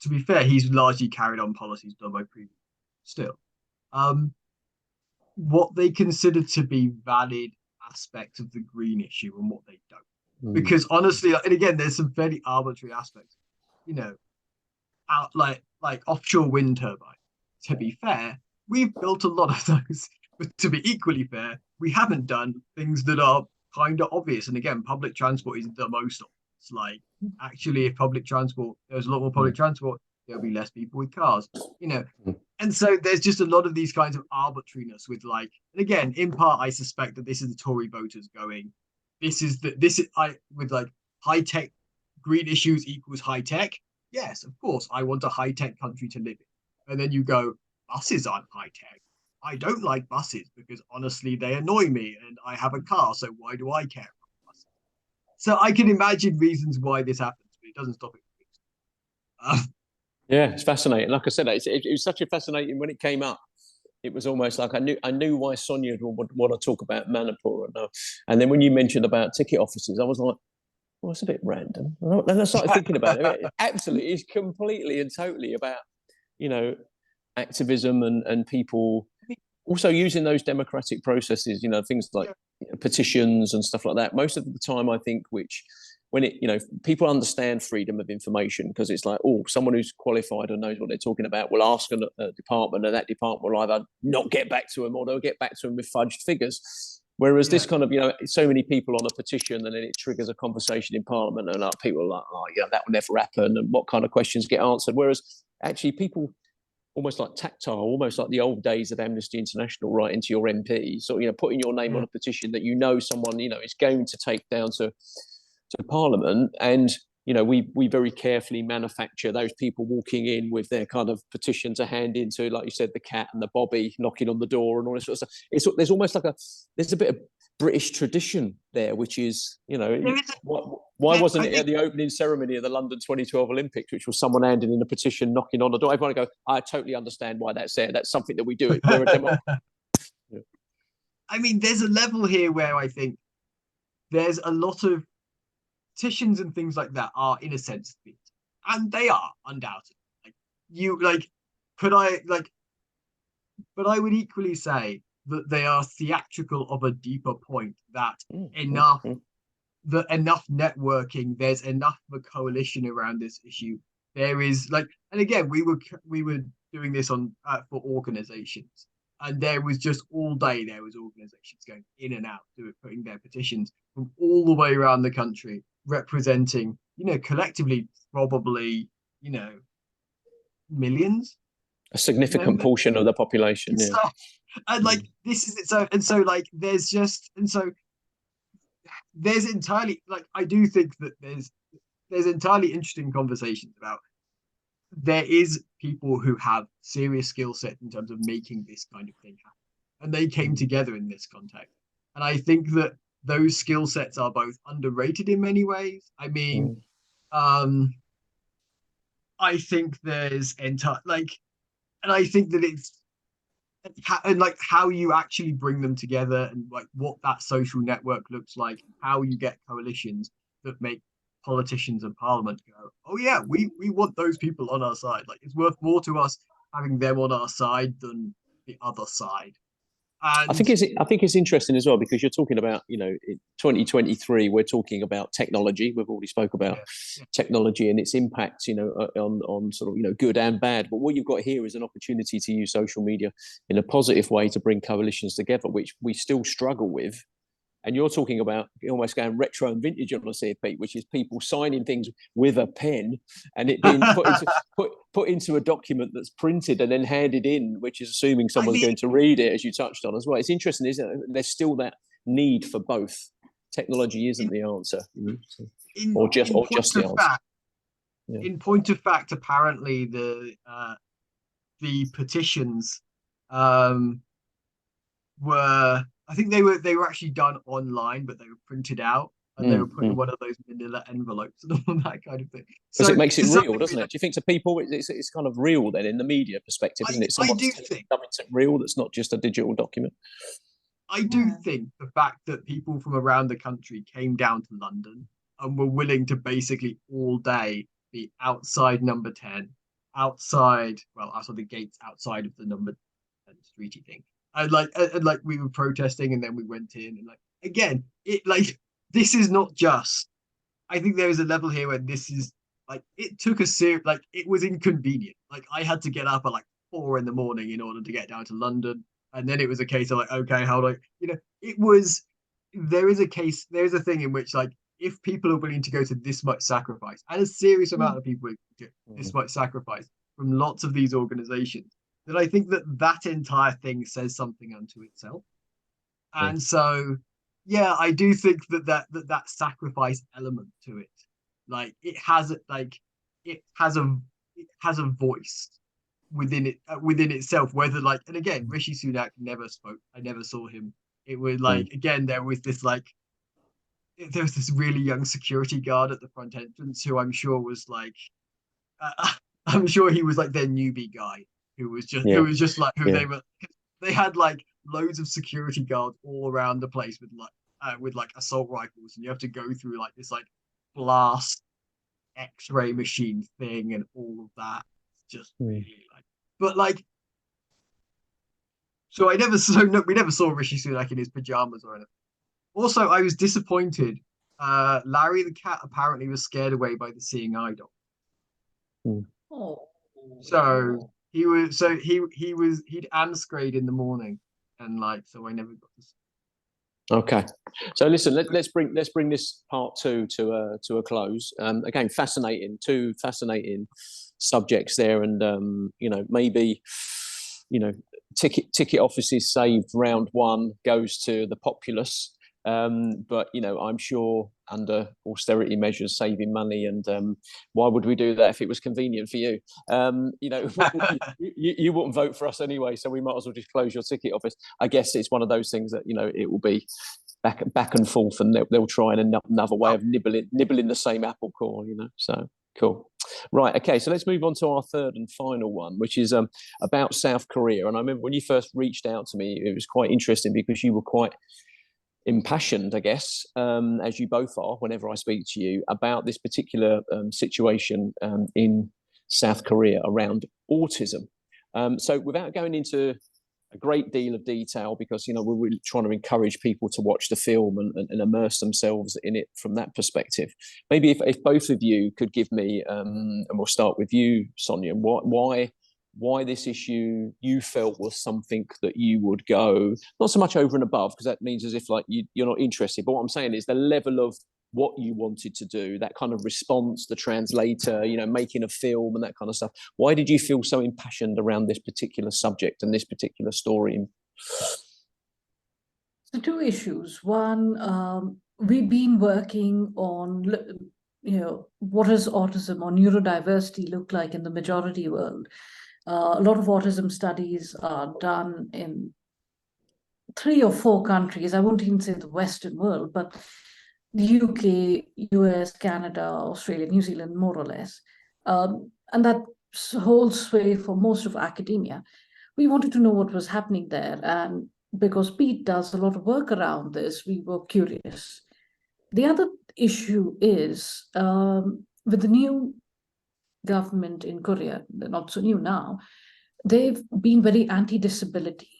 To be fair, he's largely carried on policies done by previous. Still, what they consider to be valid aspects of the green issue and what they don't. Because honestly, and again, there's some fairly arbitrary aspects. You know, like offshore wind turbines. To be fair, we've built a lot of those. But to be equally fair, we haven't done things that are kind of obvious. And again, public transport is the most obvious. Like, actually, if there's a lot more public transport, there'll be less people with cars, you know. And so there's just a lot of these kinds of arbitrariness with, like, and again, in part, I suspect that this is the Tory voters going, with like high tech, green issues equals high tech. Yes, of course, I want a high tech country to live in. And then you go, buses aren't high tech. I don't like buses because honestly they annoy me, and I have a car, so why do I care about buses? So I can imagine reasons why this happens, but it doesn't stop it. Yeah, it's fascinating. Like I said, it was such a fascinating when it came up. It was almost like I knew why Sonia would want to talk about Manipur, and then when you mentioned about ticket offices, I was like, well, it's a bit random. And I started thinking about it. Absolutely, it's completely and totally about, you know, activism and people also using those democratic processes, you know, things like petitions and stuff like that. Most of the time, I think, which when it, you know, people understand freedom of information because it's like, oh, someone who's qualified and knows what they're talking about will ask a department, and that department will either not get back to them or they'll get back to them with fudged figures. Whereas this kind of, you know, so many people on a petition and then it triggers a conversation in Parliament and like people are like, oh, yeah, that will never happen. And what kind of questions get answered? Whereas actually people almost like tactile, almost like the old days of Amnesty International writing to your MP. So, you know, putting your name on a petition that, you know, someone, you know, is going to take down to Parliament. And, you know, we very carefully manufacture those people walking in with their kind of petition to hand into, like you said, the cat and the bobby knocking on the door and all this sort of stuff. There's almost like there's a bit of British tradition there, which is, you know, why wasn't it at the opening ceremony of the London 2012 Olympics, which was someone handing in a petition, knocking on the door? Everyone go, I totally understand why that's there. That's something that we do. We're a democracy. I mean, there's a level here where I think there's a lot of petitions and things like that are in a sense theatre, and they are undoubtedly but I would equally say that they are theatrical of a deeper point, that enough networking, there's enough of a coalition around this issue. There is and again, we were doing this on for organizations, and there was just all day there was organizations going in and out, putting their petitions from all the way around the country, representing, you know, collectively probably, you know, millions, a significant portion of the population. So, and this is it. So like there's entirely, I do think that there's entirely interesting conversations about, there is people who have serious skill set in terms of making this kind of thing happen, and they came together in this context. And I think that those skill sets are both underrated in many ways. I mean, I think there's and I think that it's how you actually bring them together, and what that social network looks like, how you get coalitions that make politicians and Parliament go, oh yeah, we want those people on our side. It's worth more to us having them on our side than the other side. And I think it's interesting as well, because you're talking about, you know, in 2023, we're talking about technology. We've already spoke about technology and its impact, you know, on sort of, you know, good and bad. But what you've got here is an opportunity to use social media in a positive way to bring coalitions together, which we still struggle with. And you're talking about almost going retro and vintage on a CFP, which is people signing things with a pen and it being put into a document that's printed and then handed in, which is assuming someone's going to read it, as you touched on as well. It's interesting, isn't it? There's still that need for both. Technology isn't the answer, or just the answer. In point of fact, apparently the petitions were, I think they were actually done online, but they were printed out and they were put in one of those manila envelopes and all that kind of thing. So it makes it real, doesn't it? Do you think to people it's kind of real then in the media perspective, isn't it? I do think something real that's not just a digital document. I do think the fact that people from around the country came down to London and were willing to basically all day be outside number 10, outside the gates, outside of the number 10 streety thing. And we were protesting, and then we went in, and again, this is not just, I think there is a level here where this is it took a serious, it was inconvenient. I had to get up at 4 a.m. in order to get down to London. And then it was a case of okay, how do I, there is a thing in which if people are willing to go to this much sacrifice, and a serious amount of people do this much sacrifice from lots of these organizations, that I think that entire thing says something unto itself. And so, yeah, I do think that sacrifice element to it, it has a voice. within itself. Whether like, and again, Rishi Sunak never spoke. I never saw him. It was like, again, there was this really young security guard at the front entrance who I'm sure was like, I'm sure he was like their newbie guy who was just like who they had like loads of security guards all around the place with like assault rifles, and you have to go through like this like blast X-ray machine thing and all of that. It's just really like, but like, so we never saw Rishi Sunak in his pajamas or anything. Also, I was disappointed. Larry the cat apparently was scared away by the seeing eye dog. Oh. So he'd Ansgrayed in the morning, and like, so I never got to see. Okay, so listen, let's bring this part two to a close. Again, two fascinating subjects there, and maybe ticket offices saved round one goes to the populace. But I'm sure under austerity measures, saving money, and why would we do that if it was convenient for you? You wouldn't vote for us anyway, so we might as well just close your ticket office. I guess it's one of those things that it will be back and forth, and they'll try another way of nibbling the same apple core. So cool. Right, okay, so let's move on to our third and final one, which is about South Korea. And I remember when you first reached out to me, it was quite interesting because you were quite impassioned, I guess, as you both are whenever I speak to you, about this particular situation in South Korea around autism. So without going into a great deal of detail, because we're really trying to encourage people to watch the film and immerse themselves in it from that perspective, maybe if both of you could give me, and we'll start with you, Sonia, why this issue you felt was something that you would go, not so much over and above, because that means as if like you're not interested, but what I'm saying is the level of what you wanted to do, that kind of response, the translator, making a film and that kind of stuff. Why did you feel so impassioned around this particular subject and this particular story? So two issues. One, we've been working on, what does autism or neurodiversity look like in the majority world? A lot of autism studies are done in 3 or 4 countries. I won't even say the Western world, but the UK, US, Canada, Australia, New Zealand, more or less. And that holds sway for most of academia. We wanted to know what was happening there. And because Pete does a lot of work around this, we were curious. The other issue is with the new government in Korea, they're not so new now, they've been very anti-disability.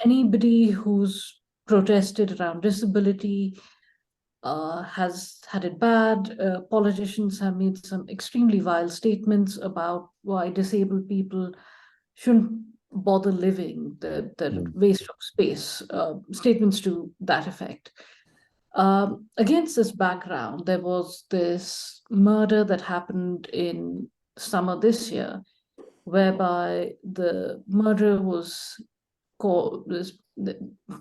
Anybody who's protested around disability has had it bad. Politicians have made some extremely vile statements about why disabled people shouldn't bother living, the waste of space, statements to that effect. Against this background, there was this murder that happened in summer this year, whereby the murderer was called the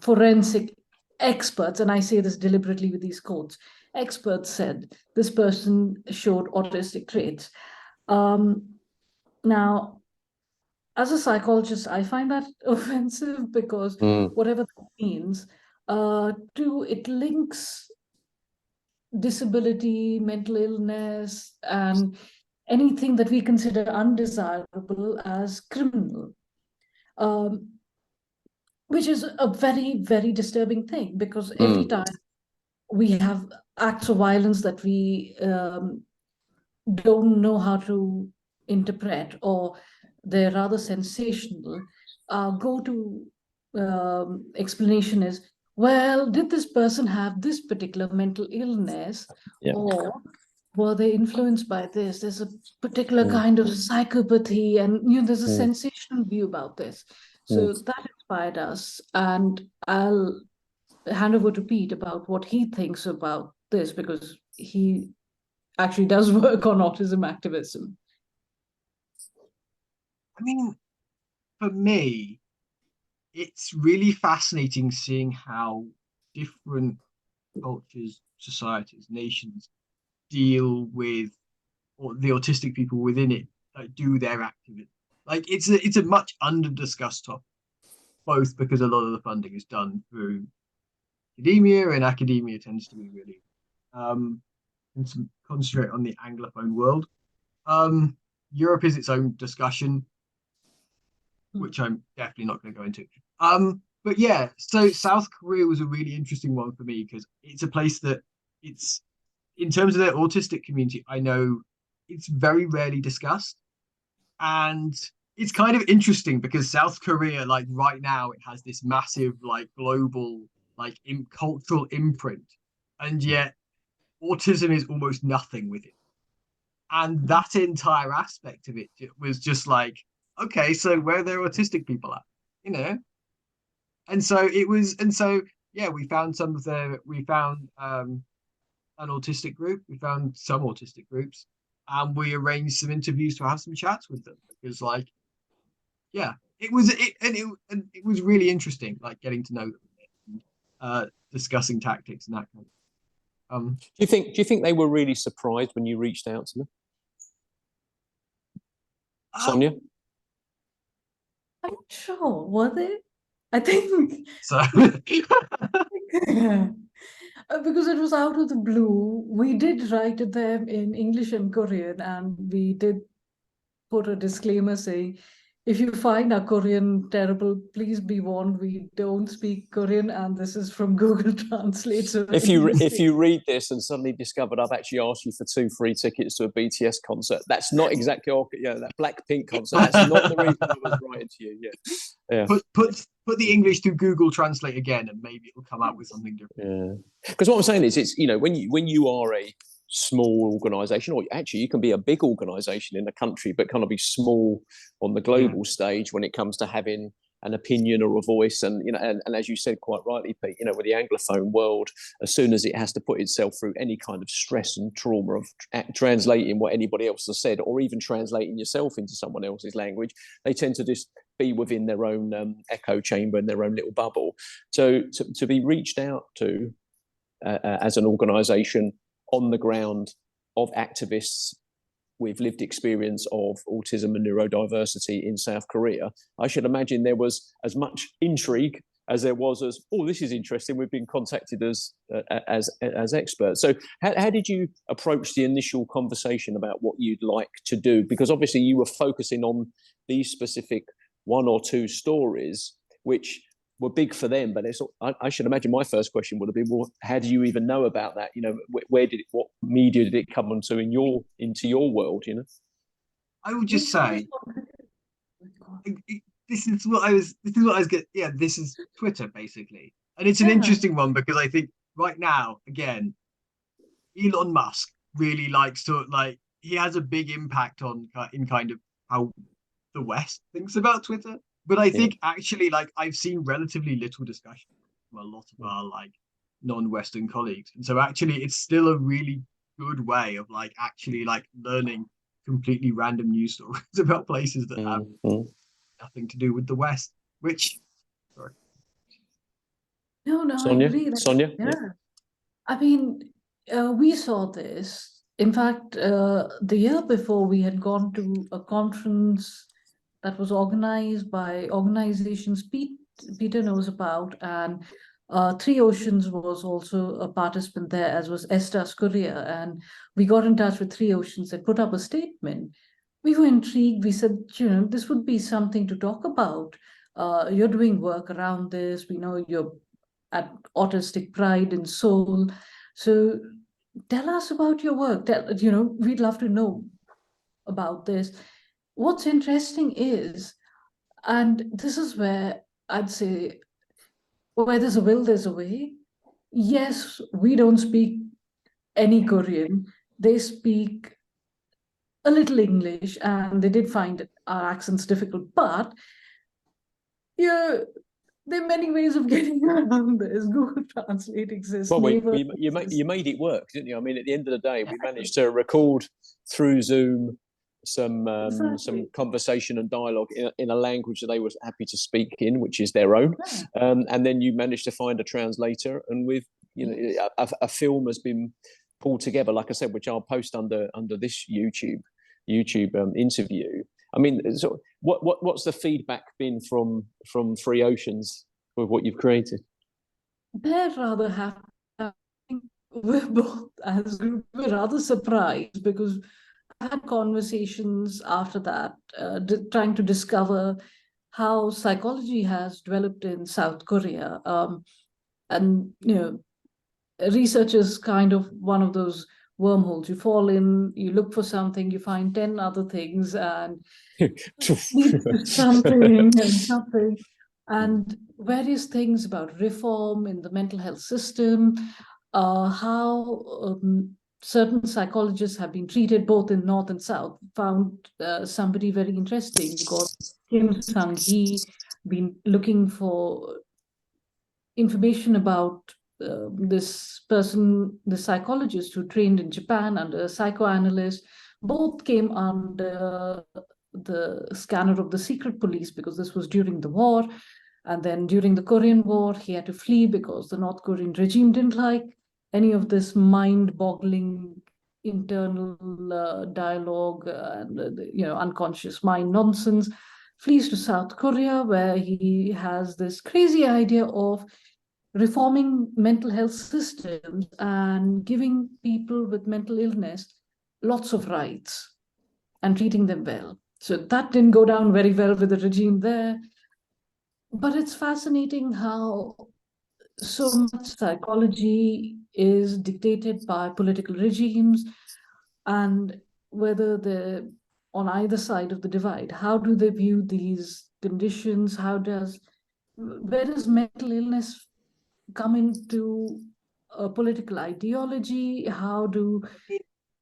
forensic experts, and I say this deliberately with these quotes, experts said this person showed autistic traits. Now, as a psychologist, I find that offensive because whatever that means, it links disability, mental illness, and anything that we consider undesirable as criminal, which is a very, very disturbing thing, because every time we have acts of violence that we don't know how to interpret, or they're rather sensational, go-to explanation is, well, did this person have this particular mental illness, or were they influenced by this? There's a particular kind of psychopathy, and there's a sensational view about this. So that inspired us, and I'll hand over to Pete about what he thinks about this, because he actually does work on autism activism. I mean, for me, it's really fascinating seeing how different cultures, societies, nations deal with the autistic people within it. do their activism. Like it's a much under discussed topic, both because a lot of the funding is done through academia, and academia tends to be really and to concentrate on the Anglophone world. Europe is its own discussion, which I'm definitely not going to go into. But yeah, so South Korea was a really interesting one for me because it's a place that it's, in terms of their autistic community, I know it's very rarely discussed. And it's kind of interesting because South Korea, like right now, it has this massive, like global, like cultural imprint. And yet autism is almost nothing with it. And that entire aspect of it was just like, okay, so where are their autistic people at? You know? And so it was, and so yeah, we found an autistic group, we found some autistic groups, and we arranged some interviews to have some chats with them because like, yeah, it was really interesting, like getting to know them, discussing tactics and that kind of. Do you think they were really surprised when you reached out to them, Sonia? I'm not sure, were they? I think So because it was out of the blue, we did write to them in English and Korean, and we did put a disclaimer saying, if you find our Korean terrible, please be warned, we don't speak Korean, and this is from Google Translate. So If you read this and suddenly discovered I've actually asked you for 2 free tickets to a BTS concert, that's not exactly that Blackpink concert. That's not the reason I was writing to you. Yeah. Put the English to Google Translate again, and maybe it'll come out with something different. Yeah. Because what I'm saying is, it's when you are a small organization, or actually you can be a big organization in a country but kind of be small on the global stage when it comes to having an opinion or a voice. And and as you said quite rightly, Pete, with the Anglophone world, as soon as it has to put itself through any kind of stress and trauma of translating what anybody else has said, or even translating yourself into someone else's language, they tend to just be within their own echo chamber and their own little bubble. So to be reached out to as an organization on the ground of activists with lived experience of autism and neurodiversity in South Korea, I should imagine there was as much intrigue as there was as, oh, this is interesting, we've been contacted as experts. So how did you approach the initial conversation about what you'd like to do? Because obviously you were focusing on these specific 1 or 2 stories, which were big for them, but I should imagine my first question would have been, well, how do you even know about that? What media did it come into your world? I would just say, this is what I was getting. Yeah, this is Twitter basically, and it's an interesting one because I think right now, again, Elon Musk really likes to he has a big impact in kind of how the West thinks about Twitter. But I think actually, I've seen relatively little discussion from a lot of our non-Western colleagues, and so actually, it's still a really good way of actually learning completely random news stories about places that have nothing to do with the West. Which, sorry. No, Sonia? I agree. Sonia? Yeah. I mean, we saw this. In fact, the year before, we had gone to a conference that was organized by organizations Peter knows about, and Three Oceans was also a participant there, as was Estas Korea. And we got in touch with Three Oceans and put up a statement. We were intrigued. We said, this would be something to talk about. You're doing work around this. We know you're at Autistic Pride in Seoul. So tell us about your work. We'd love to know about this. What's interesting is, and this is where I'd say, where there's a will, there's a way. Yes, we don't speak any Korean. They speak a little English, and they did find our accents difficult, but there are many ways of getting around this. Google Translate exists. Well, you made it work, didn't you? I mean, at the end of the day, we managed to record through Zoom some conversation and dialogue in a language that they were happy to speak in, which is their own. And then you managed to find a translator, and with a film has been pulled together, like I said, which I'll post under this YouTube YouTube interview. I mean, so what's the feedback been from Three Oceans with what you've created? They're rather happy. I think we're both, as a group, we're rather surprised because I had conversations after that, trying to discover how psychology has developed in South Korea. And, research is kind of one of those wormholes. You fall in, you look for something, you find 10 other things, and leads to something and something. And various things about reform in the mental health system, how certain psychologists have been treated both in North and South. Found somebody very interesting because Kim Sang-hee been looking for information about this person, the psychologist who trained in Japan under a psychoanalyst. Both came under the scanner of the secret police because this was during the war. And then during the Korean War, he had to flee because the North Korean regime didn't like any of this mind-boggling internal dialogue and unconscious mind nonsense. Flees to South Korea, where he has this crazy idea of reforming mental health systems and giving people with mental illness lots of rights and treating them well. So that didn't go down very well with the regime there. But it's fascinating how so much psychology is dictated by political regimes, and whether they're on either side of the divide, how do they view these conditions? Where does mental illness come into a political ideology? How do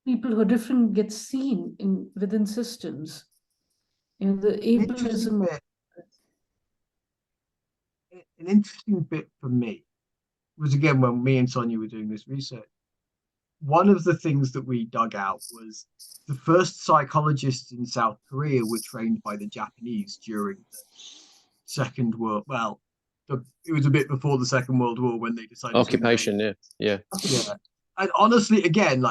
people who are different get seen within systems? The ableism. An interesting bit for me was, again, when me and Sonia were doing this research, one of the things that we dug out was the first psychologists in South Korea were trained by the Japanese during the Second World. Well, it was a bit before the Second World War when they decided occupation. Yeah. And honestly, again,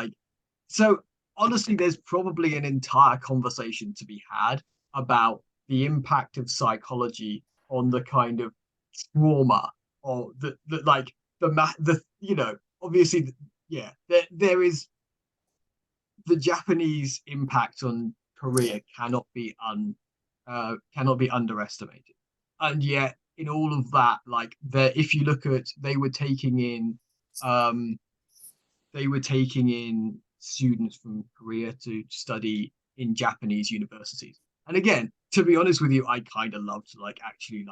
honestly, there's probably an entire conversation to be had about the impact of psychology on the kind of trauma or obviously, there is the Japanese impact on Korea cannot be underestimated. And yet, in all of that, if you look at, they were taking in students from Korea to study in Japanese universities. And again, to be honest with you, I kind of love to actually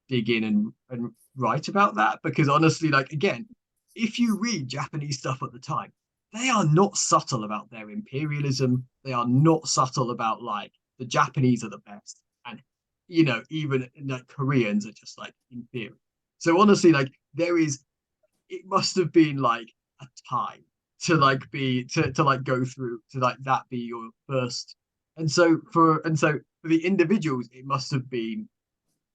dig in and write about that, because honestly, again, if you read Japanese stuff at the time, they are not subtle about their imperialism. They are not subtle about the Japanese are the best, and even Koreans are just inferior. So honestly, it must have been a time to go through to that be your first. And so for the individuals, it must have been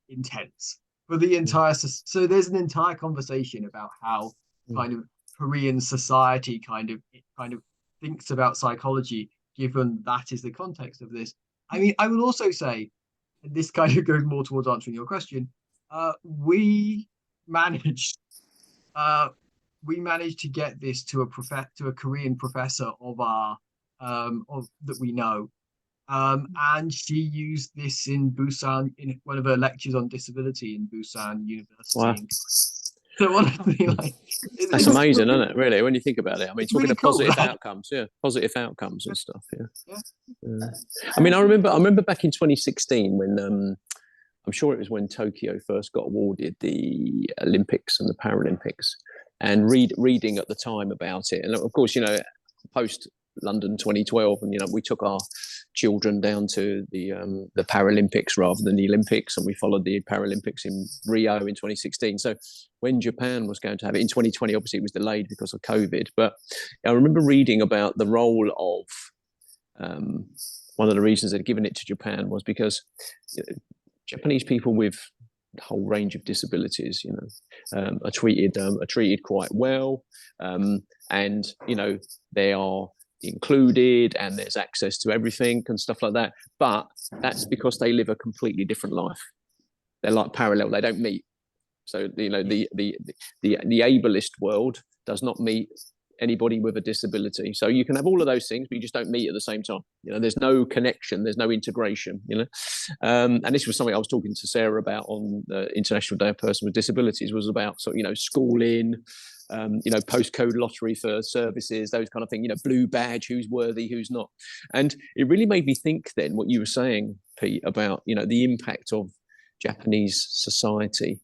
intense. For the entire, so there's an entire conversation about how kind of Korean society kind of thinks about psychology, given that is the context of this. I mean, I would also say, and this kind of goes more towards answering your question, we managed to get this to a Korean professor of our that we know. And she used this in Busan in one of her lectures on disability in Busan University. Wow. So honestly, that's amazing, isn't it? Really, when you think about it. I mean, talking really of cool, positive outcomes, positive outcomes and stuff. I mean, I remember back in 2016 when I'm sure it was when Tokyo first got awarded the Olympics and the Paralympics, and reading at the time about it, and of course, post London 2012, and we took our children down to the Paralympics rather than the Olympics, and we followed the Paralympics in Rio in 2016. So when Japan was going to have it in 2020, obviously it was delayed because of COVID. But I remember reading about the role of one of the reasons they'd given it to Japan was because Japanese people with a whole range of disabilities, are treated quite well, and they are included and there's access to everything and stuff like that. But that's because they live a completely different life. They're like parallel, they don't meet. So, you know, the ableist world does not meet anybody with a disability. So you can have all of those things, but you just don't meet at the same time. You know, there's no connection, there's no integration, you know. And this was something I was talking to Sarah about on the International Day of Persons with Disabilities, was about, so, you know, schooling, you know, postcode lottery for services, those kind of things, you know, blue badge, who's worthy, who's not. And it really made me think then what you were saying, Pete, about, you know, the impact of Japanese society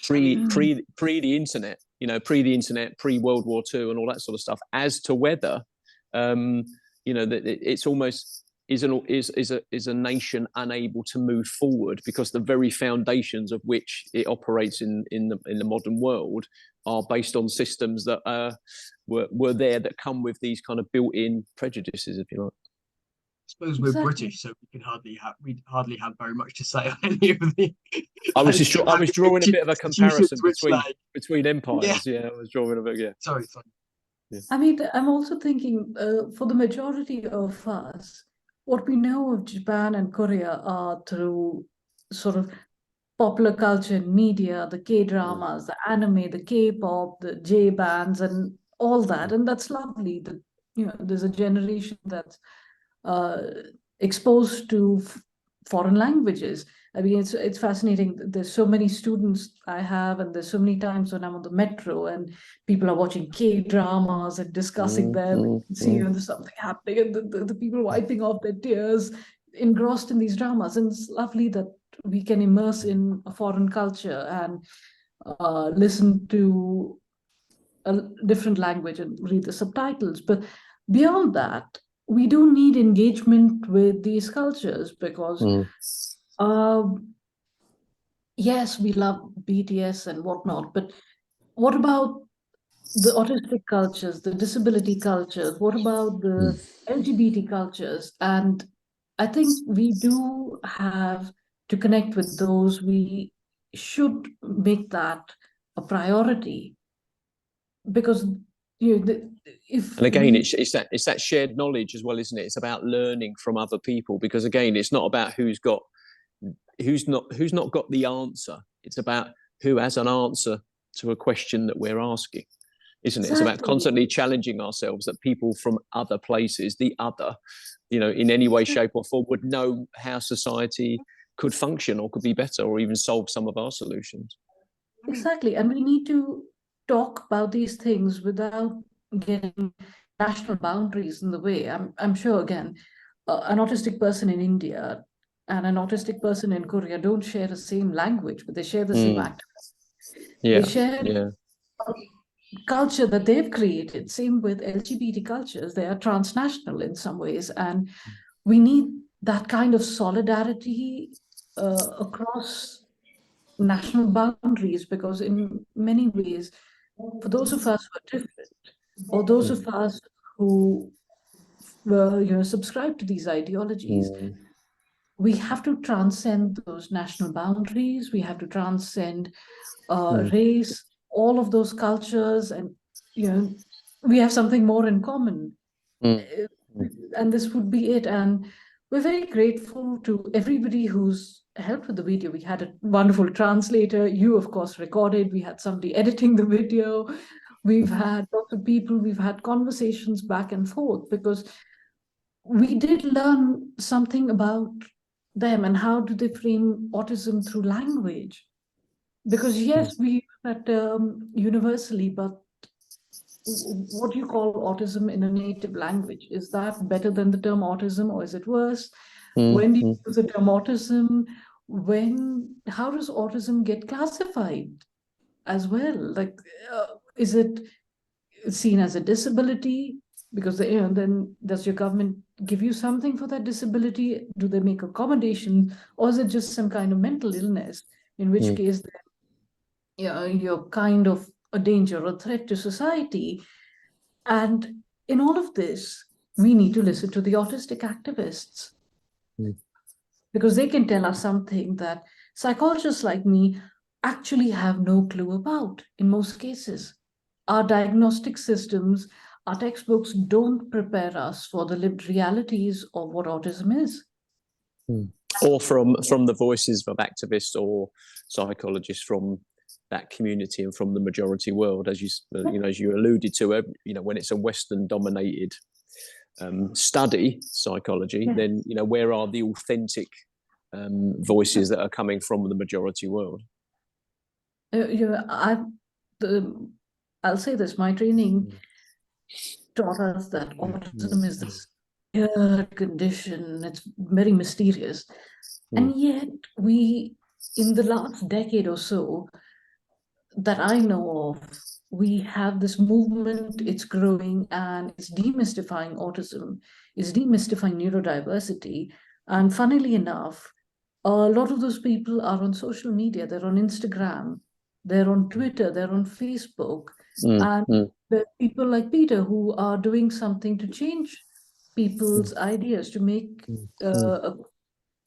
pre the internet, you know, pre the internet, pre World War II, and all that sort of stuff, as to whether, you know, that it's almost is a nation unable to move forward because the very foundations of which it operates in the modern world are based on systems that were there, that come with these kind of built-in prejudices, if you like. I suppose we're British, so we hardly have very much to say on any of the. I was drawing a bit of a comparison between empires. Yeah. I was drawing a bit. Yeah. Sorry. Yeah. I mean, I'm also thinking for the majority of us, what we know of Japan and Korea are through sort of popular culture and media, the K-dramas, the anime, the K-pop, the J-bands, and all that, and that's lovely. That, you know, there's a generation that's exposed to foreign languages. I mean, it's fascinating. There's so many students I have, and there's so many times when I'm on the metro and people are watching K-dramas and discussing them. See, you know, there's something happening, and the people wiping off their tears, engrossed in these dramas. And it's lovely that we can immerse in a foreign culture and listen to a different language and read the subtitles. But beyond that, we do need engagement with these cultures because, yes, we love BTS and whatnot, but what about the autistic cultures, the disability cultures? What about the LGBT cultures? And I think we do have to connect with those. We should make that a priority because, you know, and again, it's that shared knowledge as well, isn't it? It's about learning from other people, because again, it's not about who's not got the answer. It's about who has an answer to a question that we're asking, isn't it? Exactly. It's about constantly challenging ourselves, that people from other places, the other, you know, in any way, shape or form, would know how society could function or could be better, or even solve some of our solutions. Exactly. And we need to talk about these things without getting national boundaries in the way. I'm sure, again, an autistic person in India and an autistic person in Korea don't share the same language, but they share the same activism. Yeah. They share culture that they've created. Same with LGBT cultures. They are transnational in some ways. And we need that kind of solidarity across national boundaries, because in many ways, for those of us who are different, or those of us who were, you know, subscribe to these ideologies, we have to transcend those national boundaries. We have to transcend race, all of those cultures, and, you know, we have something more in common. And this would be it. And we're very grateful to everybody who's helped with the video. We had a wonderful translator. You, of course, recorded. We had somebody editing the video. We've had lots of people. We've had conversations back and forth, because we did learn something about them and how do they frame autism through language. Because yes, we use that term universally, but what do you call autism in a native language? Is that better than the term autism, or is it worse? When do you use the term autism? How does autism get classified as well? Like, is it seen as a disability? Because then does your government give you something for that disability? Do they make accommodation, or is it just some kind of mental illness? In which case, you're kind of a danger or a threat to society. And in all of this, we need to listen to the autistic activists, because they can tell us something that psychologists like me actually have no clue about in most cases. Our diagnostic systems our textbooks don't prepare us for the lived realities of what autism is. Or from the voices of activists or psychologists from that community and from the majority world, as you alluded to. When it's a Western dominated study, psychology, then where are the authentic voices that are coming from the majority world? I'll say this: my training taught us that autism is this weird condition. It's very mysterious, and yet in the last decade or so, that I know of, we have this movement. It's growing and it's demystifying autism, it's demystifying neurodiversity. And funnily enough, a lot of those people are on social media. They're on Instagram, they're on Twitter, they're on Facebook. And there are people like Peter who are doing something to change people's ideas, to make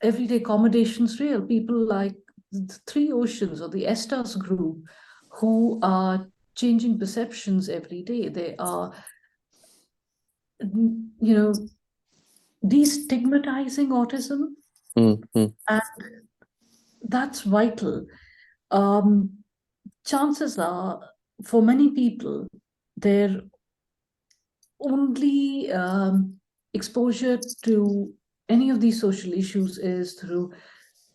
everyday accommodations real. People like the Three Oceans or the Estas group, who are changing perceptions every day. They are, destigmatizing autism. And that's vital. Chances are, for many people, their only exposure to any of these social issues is through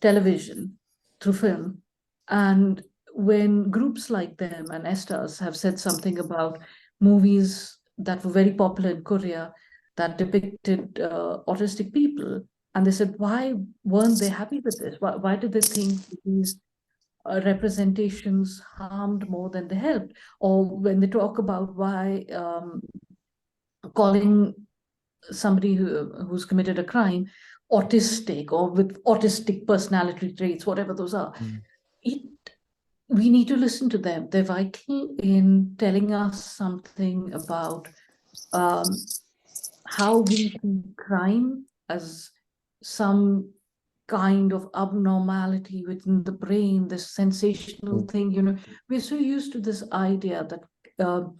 television, through film. And when groups like them and Estas have said something about movies that were very popular in Korea that depicted autistic people, and they said, why weren't they happy with this? Why did they think these representations harmed more than they helped? Or when they talk about why calling somebody who's committed a crime autistic or with autistic personality traits, whatever those are, we need to listen to them. They're vital in telling us something about how we see crime as some kind of abnormality within the brain, this sensational thing. We're so used to this idea that, or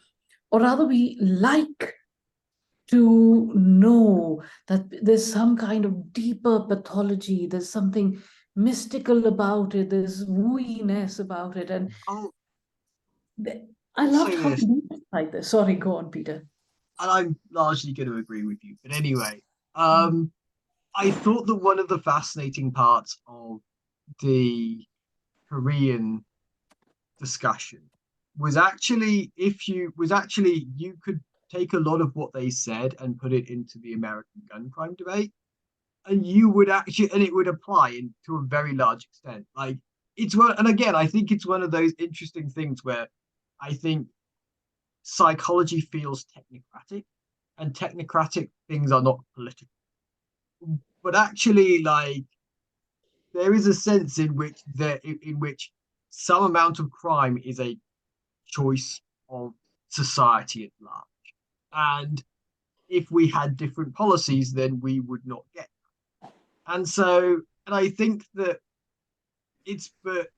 rather we like to know that there's some kind of deeper pathology, there's something mystical about it, there's wooiness about it. And I loved how you like this. Sorry, go on, Peter. And I'm largely going to agree with you. But anyway, I thought that one of the fascinating parts of the Korean discussion was actually you could take a lot of what they said and put it into the American gun crime debate, and it would apply to a very large extent. Like and again, I think it's one of those interesting things where I think psychology feels technocratic, and technocratic things are not political. But actually, like, there is a sense in which some amount of crime is a choice of society at large. And if we had different policies, then we would not get that. And I think that but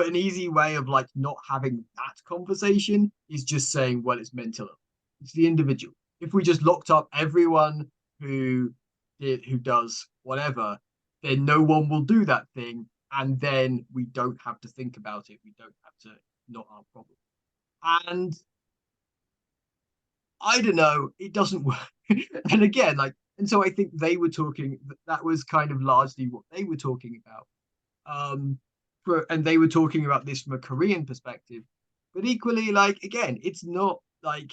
an easy way of like not having that conversation is just saying, well, it's mental illness. It's the individual. If we just locked up everyone who does whatever, then no one will do that thing, and then we don't have to think about it. We don't have to, not our problem. And I don't know, it doesn't work. And again, so I think they were talking, that was kind of largely what they were talking about. And they were talking about this from a Korean perspective, but equally, like, again, it's not like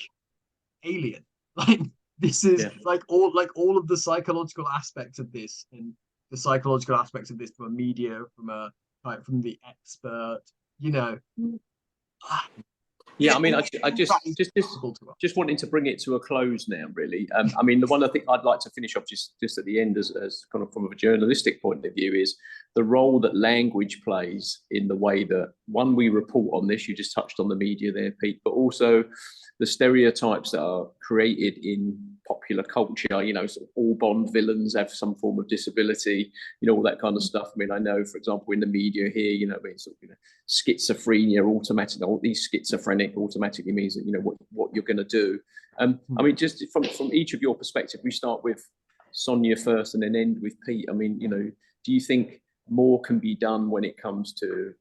alien. Like, this is all of the psychological aspects of this, and the psychological aspects of this from a media, from the expert, Yeah, I mean, I just wanting to bring it to a close now, really. I mean, the one I think I'd like to finish off just at the end as kind of from a journalistic point of view is the role that language plays in the way that, one, we report on this. You just touched on the media there, Pete, but also the stereotypes that are created in popular culture, you know, sort of all Bond villains have some form of disability, you know, all that kind of stuff. I mean, I know, for example, in the media here, you know, I mean, sort of, you know, schizophrenia automatically, all these schizophrenic automatically means that, you know, what you're going to do. I mean, just from each of your perspective, we start with Sonia first and then end with Pete. I mean, you know, do you think more can be done when it comes to,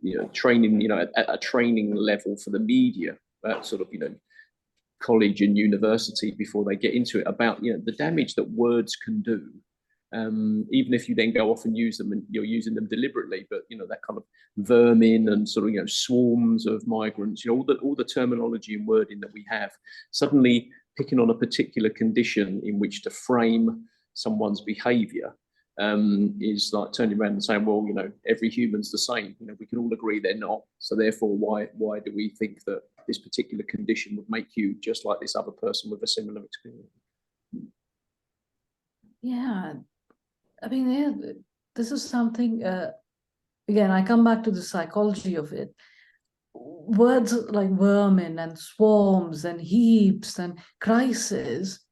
you know, training, you know, at a training level for the media, sort of, you know, college and university before they get into it, about, you know, the damage that words can do, even if you then go off and use them and you're using them deliberately, but, you know, that kind of vermin and sort of, you know, swarms of migrants, you know, all the terminology and wording that we have, suddenly picking on a particular condition in which to frame someone's behavior, is like turning around and saying, well, you know, every human's the same. You know, we can all agree they're not. So therefore, why do we think that this particular condition would make you just like this other person with a similar experience? Yeah, I mean, yeah, this is something, again, I come back to the psychology of it. Words like vermin and swarms and heaps and crisis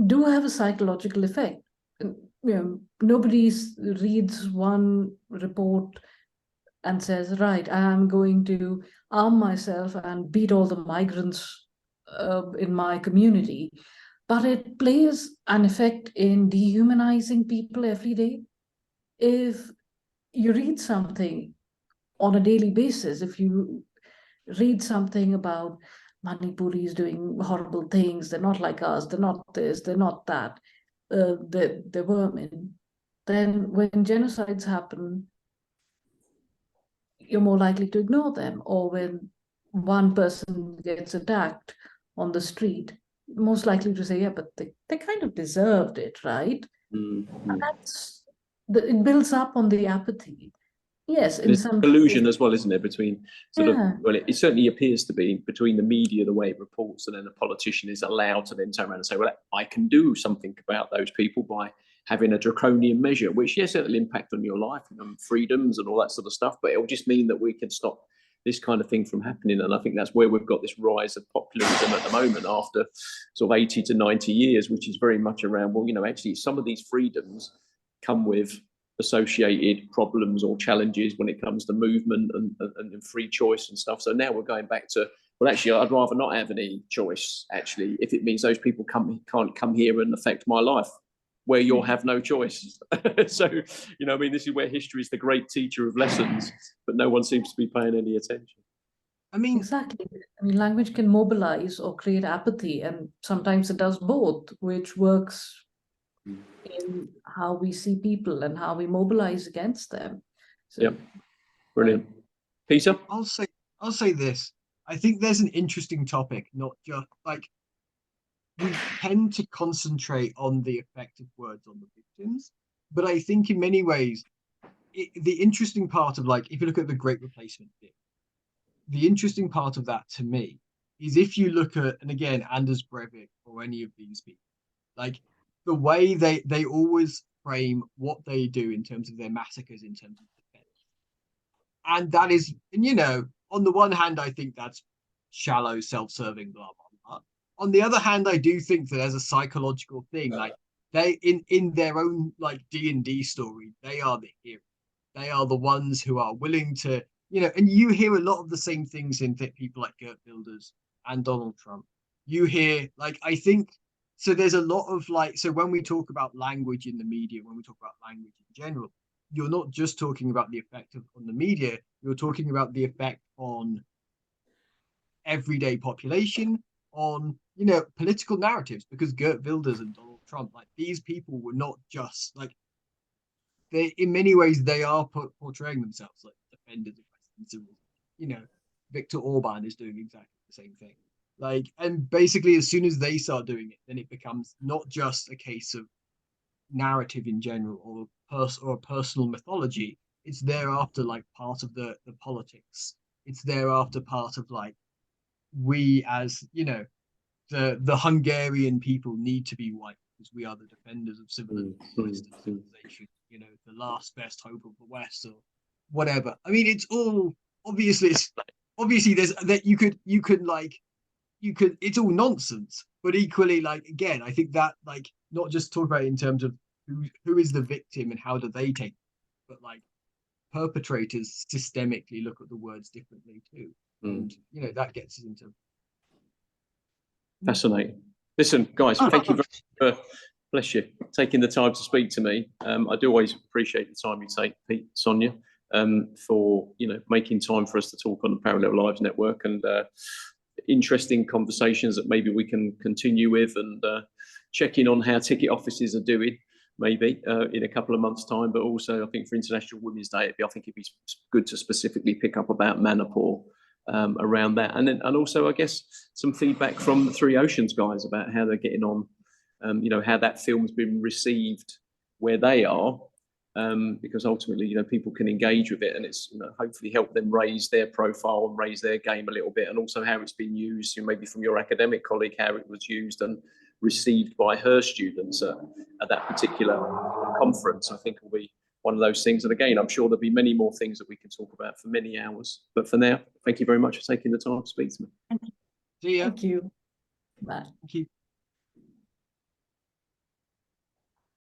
do have a psychological effect. And, you know, nobody reads one report and says, right, I'm going to arm myself and beat all the migrants in my community. But it plays an effect in dehumanizing people every day. If you read something on a daily basis, if you read something about Manipuris doing horrible things, they're not like us, they're not this, they're not that, they're vermin, then when genocides happen, you're more likely to ignore them. Or when one person gets attacked on the street, most likely to say, yeah, but they kind of deserved it, right? Mm-hmm. And it builds up on the apathy. Yes, in There's some collusion cases, as well, isn't there, between sort of, well, it certainly appears to be between the media, the way it reports, and then the politician is allowed to then turn around and say, well, I can do something about those people by having a draconian measure, which, yes, it'll impact on your life and freedoms and all that sort of stuff, but it'll just mean that we can stop this kind of thing from happening. And I think that's where we've got this rise of populism at the moment after sort of 80 to 90 years, which is very much around, well, you know, actually some of these freedoms come with associated problems or challenges when it comes to movement and free choice and stuff. So now we're going back to, well, actually, I'd rather not have any choice, actually, if it means those people can't come here and affect my life, where you'll have no choice. So, you know, I mean, this is where history is the great teacher of lessons, but no one seems to be paying any attention. I mean, exactly. I mean, language can mobilize or create apathy, and sometimes it does both, which works in how we see people and how we mobilize against them. So, yep, brilliant. Peter? I'll say this. I think there's an interesting topic, not just like we tend to concentrate on the effect of words on the victims, but I think in many ways, the interesting part of, like, if you look at the Great Replacement theory, the interesting part of that to me is if you look at, and again, Anders Breivik or any of these people, like the way they always frame what they do in terms of their massacres, in terms of defense. And that is, and you know, on the one hand, I think that's shallow, self-serving, blah, blah, blah. On the other hand, I do think that as a psychological thing, like they, in their own like D&D story, they are the hero. They are the ones who are willing to, you know, and you hear a lot of the same things in people like Geert Wilders and Donald Trump. You hear, like, I think, so there's a lot of like, so when we talk about language in the media, when we talk about language in general, you're not just talking about the effect on the media, you're talking about the effect on everyday population, on, you know, political narratives, because Geert Wilders and Donald Trump, like these people were not just like, they, in many ways, they are portraying themselves like defenders of Western civilization. You know, Viktor Orban is doing exactly the same thing. Like, and basically, as soon as they start doing it, then it becomes not just a case of narrative in general or a personal mythology. It's thereafter like part of the politics. It's thereafter part of like, we as, you know, the Hungarian people need to be white because we are the defenders of civilization, you know, the last best hope of the West or whatever. I mean, it's all obviously, there's that you could like, you could, it's all nonsense, but equally, like, again, I think that, like, not just talk about it in terms of who is the victim and how do they take it, but like perpetrators systemically look at the words differently too. And you know, that gets us into fascinating. Listen, guys, thank you very much for, bless you, taking the time to speak to me. I do always appreciate the time you take, Pete, Sonia, for, you know, making time for us to talk on the Parallel Lives Network, and interesting conversations that maybe we can continue with, and check in on how ticket offices are doing maybe in a couple of months' time. But also, I think for International Women's Day, I think it'd be good to specifically pick up about Manipur around that, and also, I guess, some feedback from the Three Oceans guys about how they're getting on, you know, how that film's been received where they are, because ultimately, you know, people can engage with it, and it's, you know, hopefully help them raise their profile and raise their game a little bit, and also how it's been used, you know, maybe from your academic colleague, how it was used and received by her students at that particular conference. I think will be one of those things. And again, I'm sure there'll be many more things that we can talk about for many hours. But for now, thank you very much for taking the time to speak to me. See ya. Thank you. Bye. Thank you.